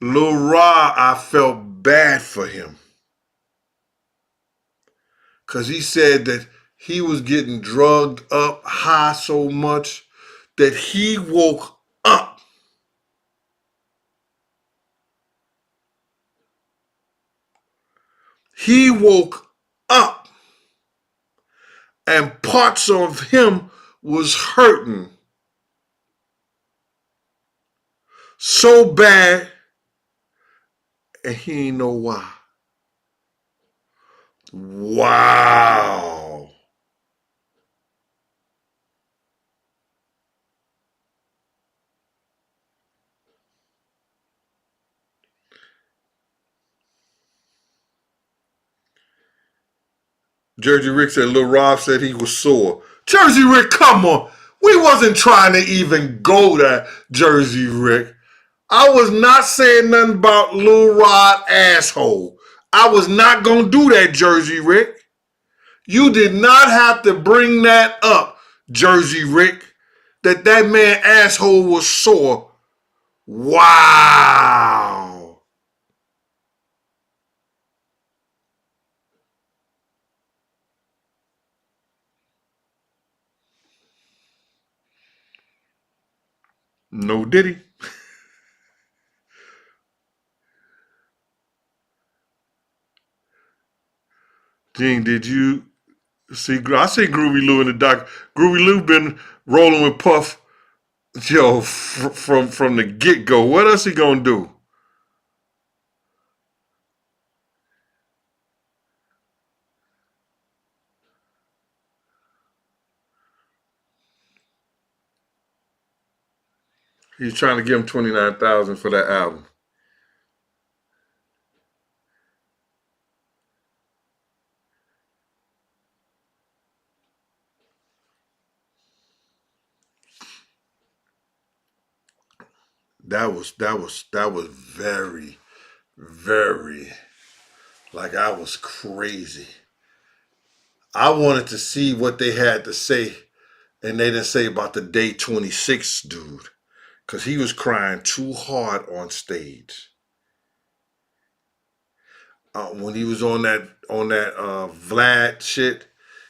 Lil Ra, I felt bad for him. Because he said that he was getting drugged up high so much that he woke up. He woke up. And parts of him was hurting so bad, and he ain't know why. Wow. Jersey Rick said Lil Rob said he was sore. Jersey Rick, come on. We wasn't trying to even go to Jersey Rick. I was not saying nothing about Lil Rod asshole. I was not going to do that, Jersey Rick. You did not have to bring that up, Jersey Rick, that man asshole was sore. Wow. No diddy. Gene, did you see? I see Groovy Lou in the doc. Groovy Lou been rolling with Puff, yo, from the get go. What else he gonna do? He's trying to give him $29,000 for that album. That was very, very, like, I was crazy. I wanted to see what they had to say, and they didn't say about the Day 26 dude, because he was crying too hard on stage. When he was on that Vlad shit,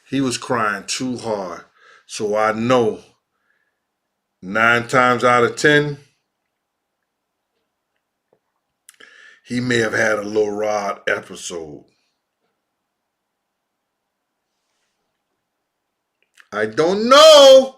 he was crying too hard. So I know 9 times out of 10, he may have had a Lil Rod episode. I don't know.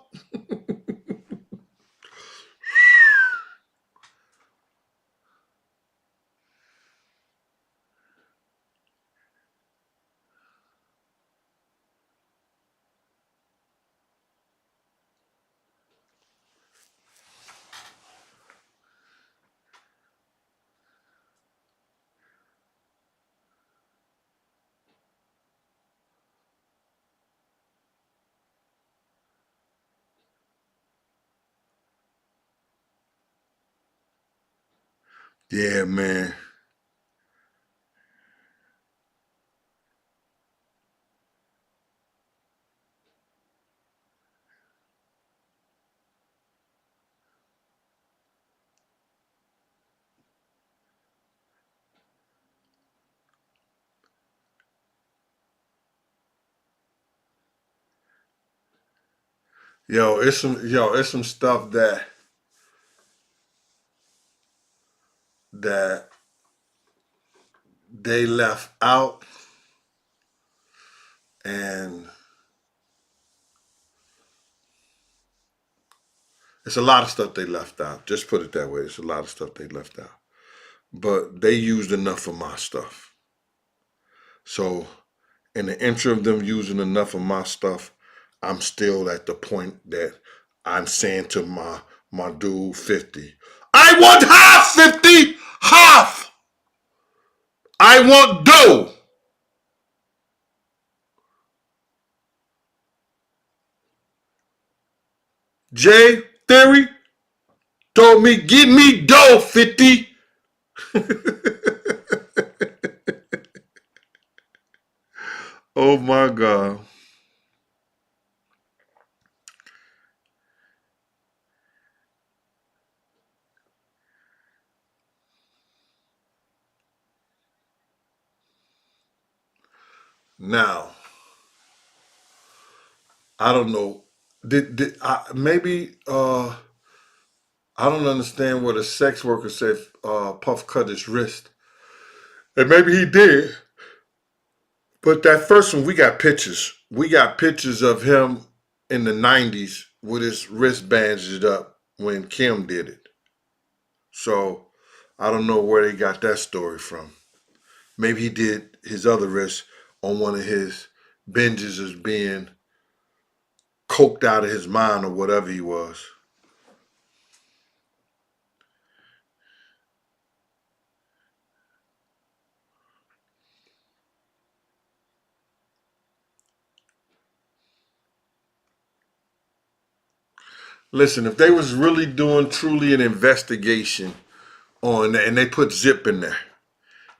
Yeah, man. It's some stuff that they left out, and it's a lot of stuff they left out. Just put it that way. It's a lot of stuff they left out. But they used enough of my stuff. So in the interim of them using enough of my stuff, I'm still at the point that I'm saying to my dude 50, I want half 50, half. I want dough. Jay Theory told me, give me dough 50. Oh my God. Now, I don't know. Maybe I don't understand what a sex worker said. Puff cut his wrist, and maybe he did. But that first one, we got pictures. We got pictures of him in the '90s with his wrist bandaged up when Kim did it. So I don't know where they got that story from. Maybe he did his other wrist on one of his binges as being coked out of his mind or whatever he was. Listen, if they was really doing truly an investigation on, and they put Zip in there,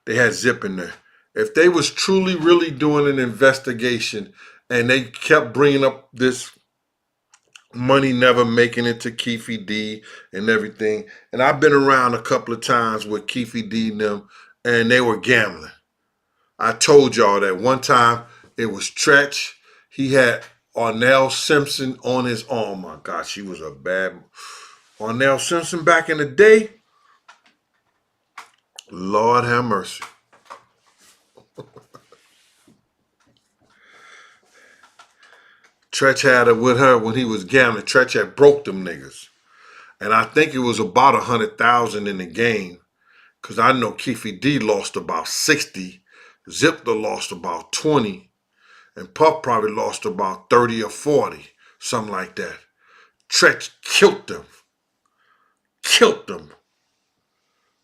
they had Zip in there. If they was truly, really doing an investigation and they kept bringing up this money never making it to Keefe D and everything, and I've been around a couple of times with Keefe D and them, and they were gambling. I told y'all that one time it was Tretch. He had Arnell Simpson on his arm. Oh my God, she was a bad Arnell Simpson back in the day. Lord have mercy. Tretch had it with her when he was gambling. Tretch had broke them niggas. And I think it was about 100,000 in the game. Because I know Keefe D lost about 60. Zipler lost about 20. And Puff probably lost about 30 or 40. Something like that. Tretch killed them. Killed them.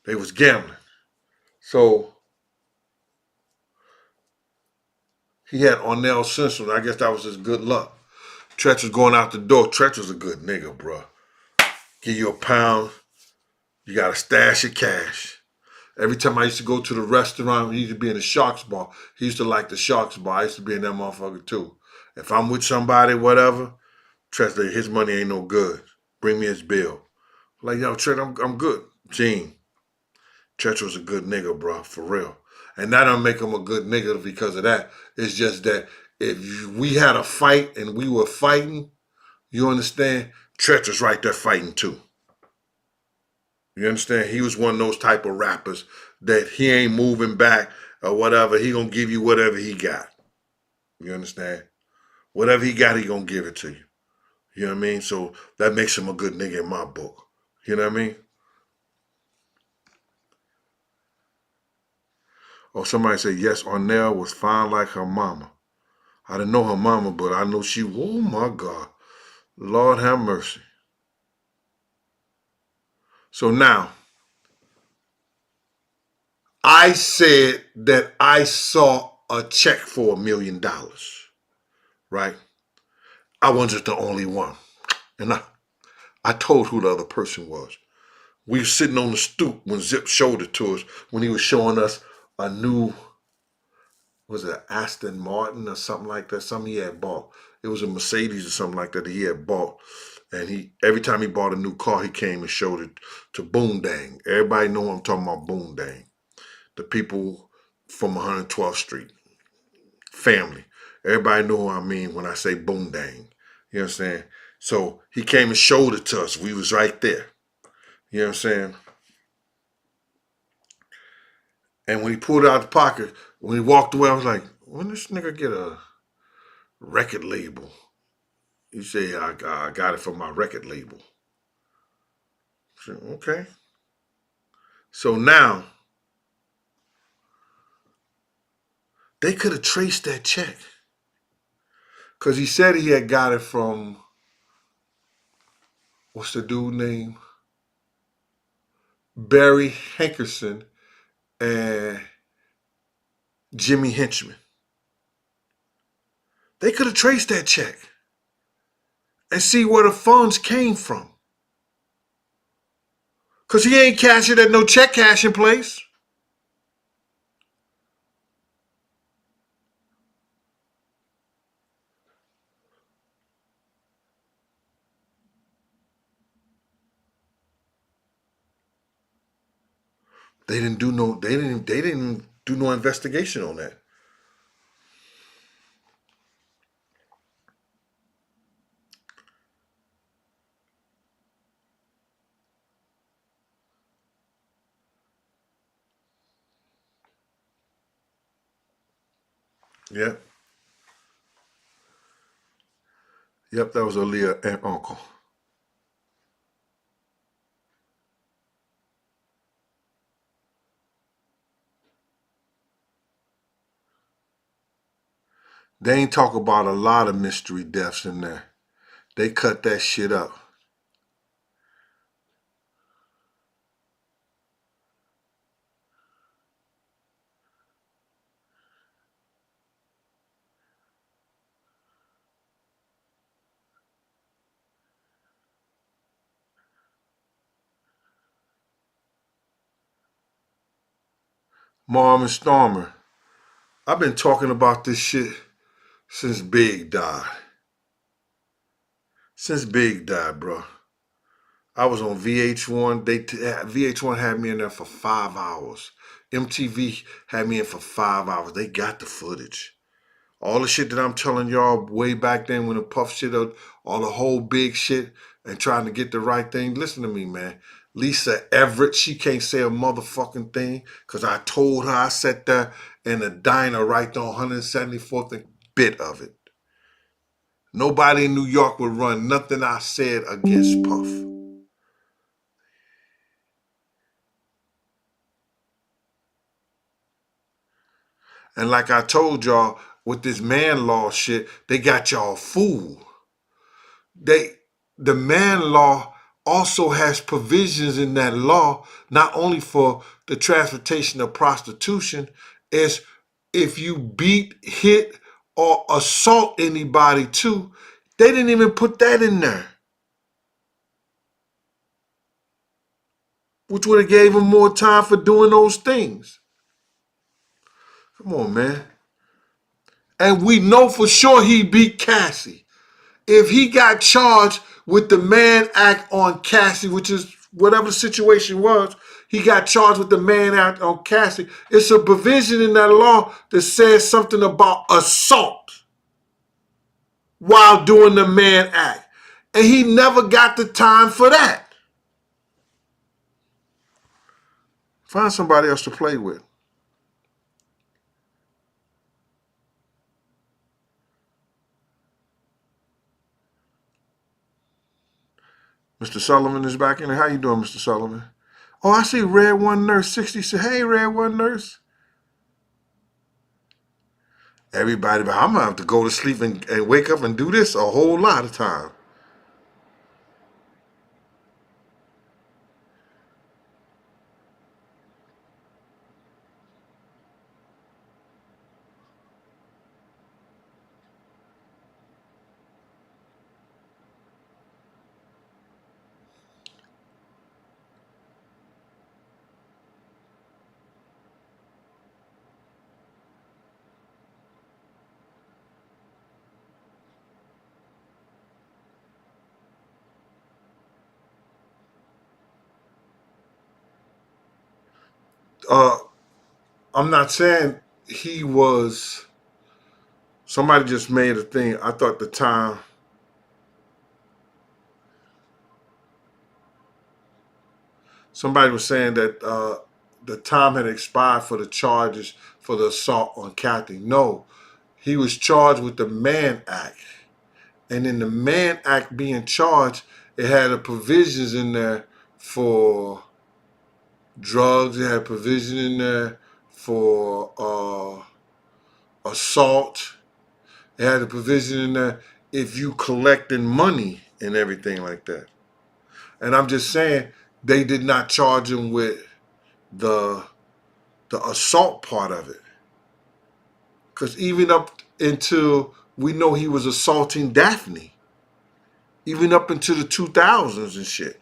They was gambling. So he had Arnell Simpson. I guess that was his good luck. Tretch was going out the door. Tretch was a good nigga, bro. Give you a pound, you got to stash your cash. Every time I used to go to the restaurant, he used to be in the Sharks bar. He used to like the Sharks bar. I used to be in that motherfucker too. If I'm with somebody, whatever, Tretch, his money ain't no good. Bring me his bill. Like, yo, Tretch, I'm good. Gene. Tretch was a good nigga, bro, for real. And that don't make him a good nigga because of that. It's just that if we had a fight and we were fighting, you understand? Tretch was right there fighting too. You understand? He was one of those type of rappers that he ain't moving back or whatever. He gonna give you whatever he got. You understand? Whatever he got, he gonna give it to you. You know what I mean? So that makes him a good nigga in my book. You know what I mean? Or somebody say, yes, Arnell was fine like her mama. I didn't know her mama, but I know she, oh my God. Lord have mercy. So now, I said that I saw a check for $1 million, right? I wasn't the only one. And I told who the other person was. We were sitting on the stoop when Zip showed it to us, when he was showing us a new, was it Aston Martin or something like that? Something he had bought. It was a Mercedes or something like that he had bought. And every time he bought a new car, he came and showed it to Boondang. Everybody know I'm talking about Boondang. The people from 112th Street. Family. Everybody know what I mean when I say Boondang. You know what I'm saying? So he came and showed it to us. We was right there. You know what I'm saying? And when he pulled it out of the pocket, when he walked away, I was like, when this nigga get a record label? He said, I got it from my record label. I said, okay. So now, they could have traced that check. Because he said he had got it from, what's the dude name? Barry Hankerson and Jimmy Henchman. They could have traced that check and see where the funds came from. Because he ain't cash it at no check cashing place. They didn't do no investigation on that. Yep. Yep, that was Aaliyah and uncle. They ain't talk about a lot of mystery deaths in there. They cut that shit up. Marvin Starmer. I've been talking about this shit since Big died. Since Big died, bro. I was on VH1. VH1 had me in there for 5 hours. MTV had me in for 5 hours. They got the footage. All the shit that I'm telling y'all way back then when the Puff shit up, all the whole big shit and trying to get the right thing. Listen to me, man. Lisa Everett, she can't say a motherfucking thing because I told her I sat there in a diner right on 174th and bit of it. Nobody in New York would run nothing I said against Puff. And like I told y'all, with this man law shit, they got y'all fooled. The man law also has provisions in that law, not only for the transportation of prostitution, is if you beat, hit, or assault anybody too. They didn't even put that in there, which would have gave him more time for doing those things. Come on, man. And we know for sure he beat Cassie. If he got charged with the Mann Act on Cassie, which is whatever the situation was, he got charged with the Mann Act on Cassie. It's a provision in that law that says something about assault while doing the Mann Act. And he never got the time for that. Find somebody else to play with. Mr. Sullivan is back in there. How you doing, Mr. Sullivan? Oh, I see Red One Nurse 60 said, hey, Red One Nurse. Everybody, but I'm going to have to go to sleep and wake up and do this a whole lot of time. I'm not saying he was. Somebody just made a thing. I thought the time. Somebody was saying that the time had expired for the charges for the assault on Kathy. No, he was charged with the Mann Act. And in the Mann Act being charged, it had the provisions in there for drugs. It had provision in there for assault. It had a provision in there if you collecting money and everything like that. And I'm just saying they did not charge him with the assault part of it. Because even up until we know he was assaulting Daphne, even up into the 2000s and shit.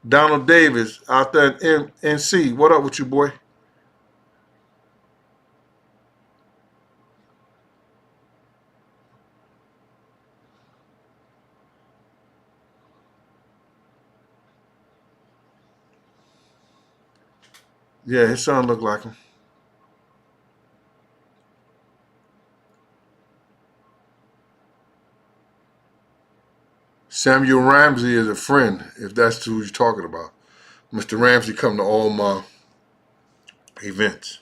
Donald Davis out there in NC. What up with you, boy? Yeah, his son looked like him. Samuel Ramsey is a friend, if that's who you're talking about. Mr. Ramsey come to all my events.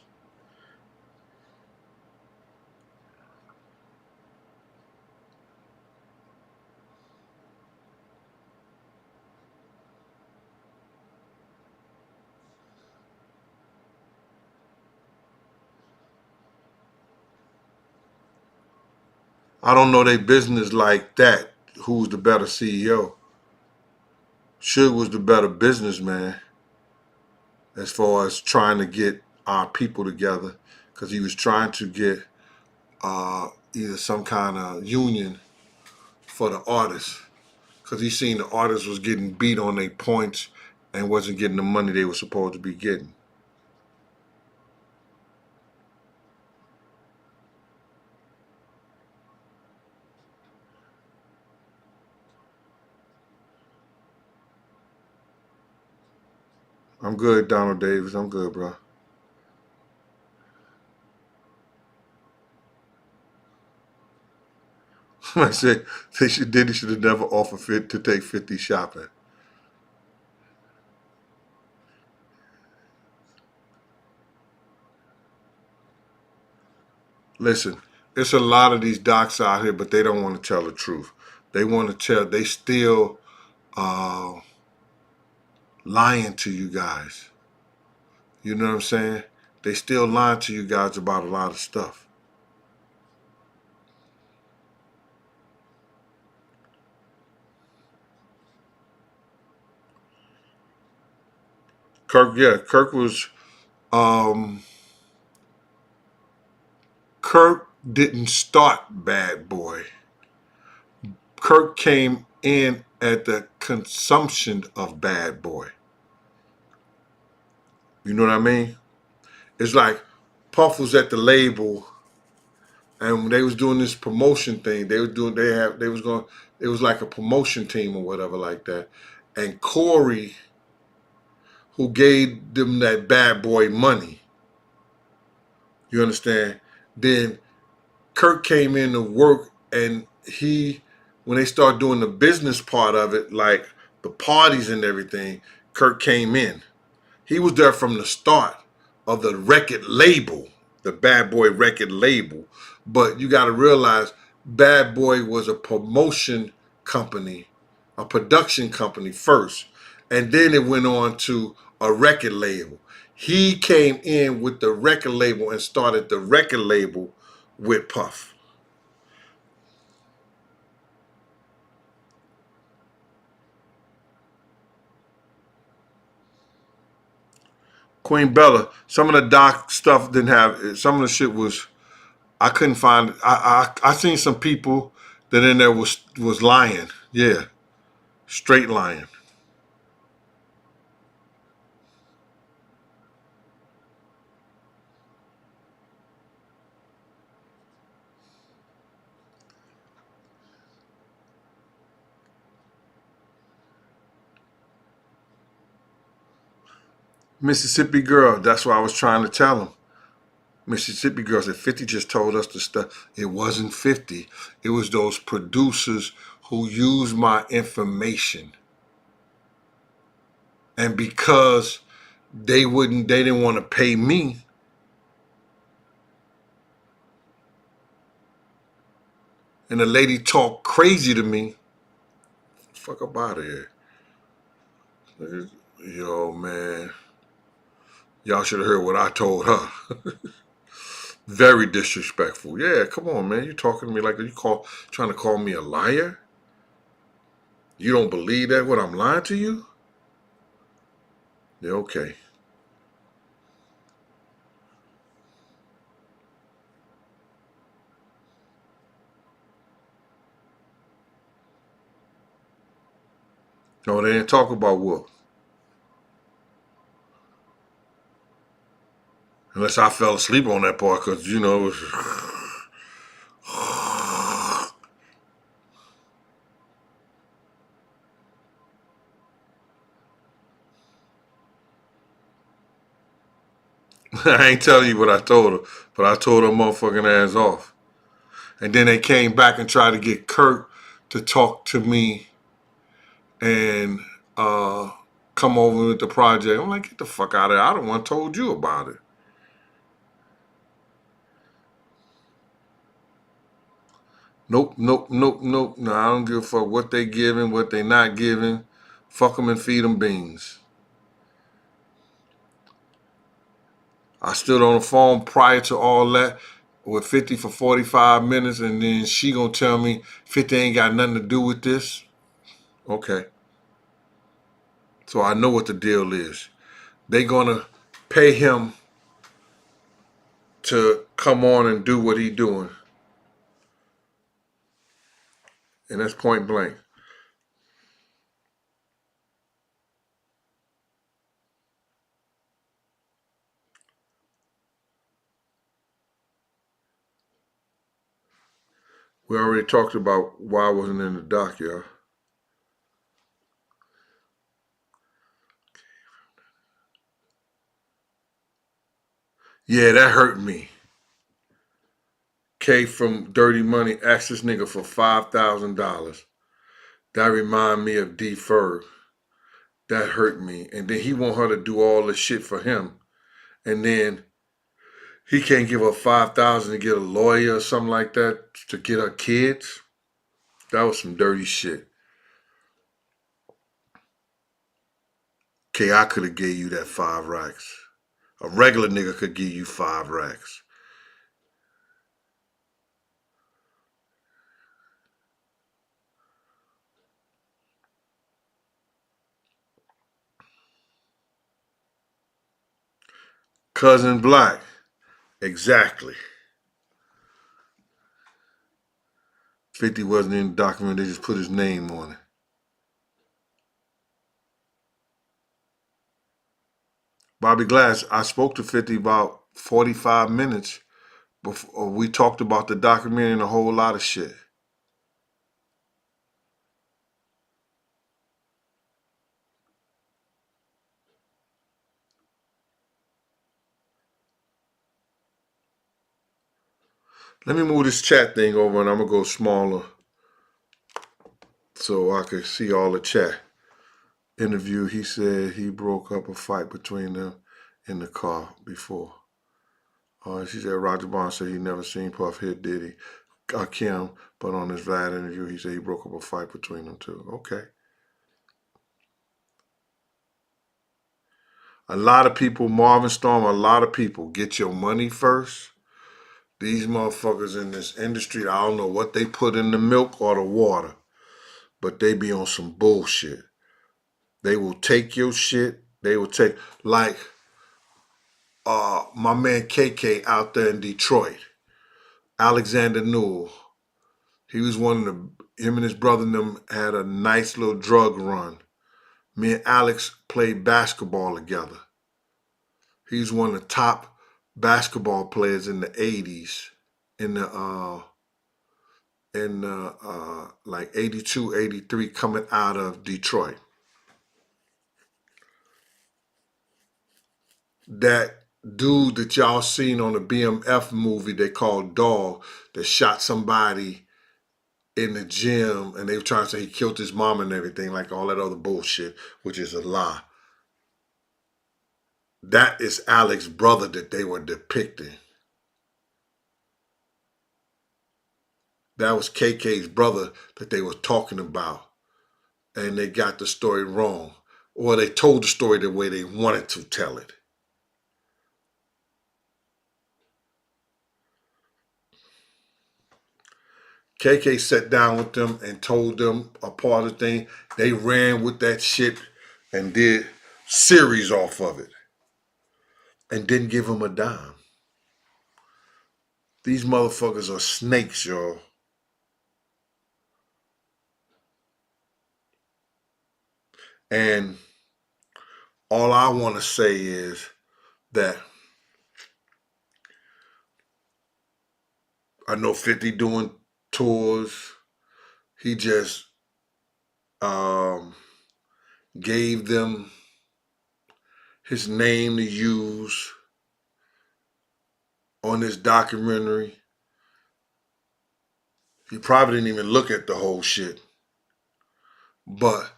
I don't know their business like that. Who's the better CEO? Suge was the better businessman as far as trying to get our people together, because he was trying to get either some kind of union for the artists, because he seen the artists was getting beat on their points and wasn't getting the money they were supposed to be getting. I'm good, Donald Davis. I'm good, bro. I said Diddy should have never offered fit to take 50 shopping. Listen, it's a lot of these docs out here, but they don't want to tell the truth. They want to tell. They still lying to you guys. You know what I'm saying? They still lying to you guys about a lot of stuff. Kirk was Kirk didn't start Bad Boy. Kirk came in at the consumption of Bad Boy. You know what I mean? It's like Puff was at the label, and when they was doing this promotion thing, it was like a promotion team or whatever like that. And Corey, who gave them that Bad Boy money, you understand? Then Kirk came in to work, and when they started doing the business part of it, like the parties and everything, Kirk came in. He was there from the start of the record label, the Bad Boy record label. But you got to realize Bad Boy was a promotion company, a production company first. And then it went on to a record label. He came in with the record label and started the record label with Puff. Queen Bella, some of the doc stuff didn't have, some of the shit was, I couldn't find, I seen some people that in there was lying. Yeah, straight lying. Mississippi Girl, that's what I was trying to tell him. Mississippi Girl said 50 just told us the stuff. It wasn't 50. It was those producers who used my information. And because they didn't want to pay me, and the lady talked crazy to me, fuck up out of here. Yo, man. Y'all should have heard what I told her. Very disrespectful. Yeah, come on, man. You talking to me like trying to call me a liar? You don't believe that when I'm lying to you? Yeah, okay. No, they didn't talk about Wolf. Unless I fell asleep on that part, because, you know, it was... I ain't telling you what I told her, but I told her motherfucking ass off. And then they came back and tried to get Kurt to talk to me and come over with the project. I'm like, get the fuck out of here. I don't want to told you about it. Nope. No, I don't give a fuck what they giving, what they not giving. Fuck them and feed them beans. I stood on the phone prior to all that with 50 for 45 minutes, and then she gonna tell me 50 ain't got nothing to do with this. Okay. So I know what the deal is. They gonna pay him to come on and do what he doing. And that's point blank. We already talked about why I wasn't in the doc, y'all. Yeah, that hurt me. K from Dirty Money asked this nigga for $5,000. That remind me of D Ferg. That hurt me. And then he want her to do all the shit for him. And then he can't give her $5,000 to get a lawyer or something like that to get her kids. That was some dirty shit. K, I could have gave you that 5 racks. A regular nigga could give you 5 racks. Cousin Black. Exactly. 50 wasn't in the document. They just put his name on it. Bobby Glass, I spoke to 50 about 45 minutes before we talked about the documentary and a whole lot of shit. Let me move this chat thing over and I'm going to go smaller so I can see all the chat. Interview, he said he broke up a fight between them in the car before. She said Roger Bond said he never seen Puff hit Diddy, Kim, but on his Vlad interview, he said he broke up a fight between them two. Okay. A lot of people, Marvin Storm, a lot of people get your money first. These motherfuckers in this industry, I don't know what they put in the milk or the water, but they be on some bullshit. They will take your shit. They will take, like my man KK out there in Detroit, Alexander Newell. He was him and his brother and them had a nice little drug run. Me and Alex played basketball together. He's one of the top basketball players in the 80s, like 82, 83, coming out of Detroit. that dude that y'all seen on the BMF movie they called Dog that shot somebody in the gym and they were trying to say he killed his mom and everything, like all that other bullshit, which is a lie. That is Alex's brother that they were depicting. That was KK's brother that they were talking about. And they got the story wrong. Or they told the story the way they wanted to tell it. KK sat down with them and told them a part of the thing. They ran with that shit and did series off of it. And didn't give him a dime. These motherfuckers are snakes, y'all. And all I want to say is that I know 50 doing tours. He just gave them his name to use on this documentary. He probably didn't even look at the whole shit. But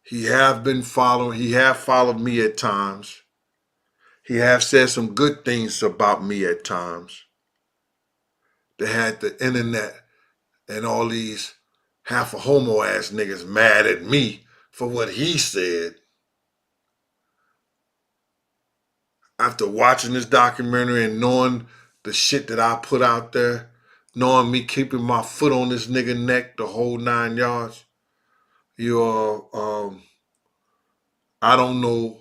he have followed me at times. He have said some good things about me at times. They had the internet and all these half a homo ass niggas mad at me for what he said. After watching this documentary and knowing the shit that I put out there, knowing me keeping my foot on this nigga neck the whole 9 yards, I don't know,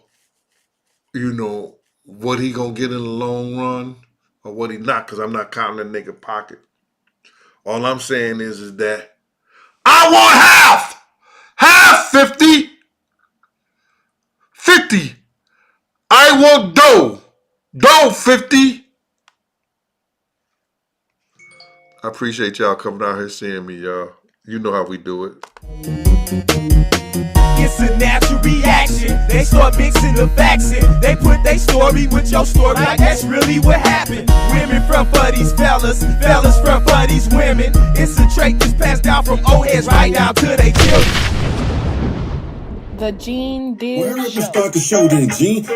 what he gonna get in the long run or what he not, because I'm not counting that nigga pocket. All I'm saying is that I want half 50, 50. I want dough 50. I appreciate y'all coming out here seeing me, y'all. You know how we do it. It's a natural reaction. They start mixing the facts in. They put their story with your story. Like that's really what happened. Women front for these fellas, fellas front for these women. It's a trait that's passed down from old heads right down to their children. The Gene Where Diggs up and Show. start the show then, Gene?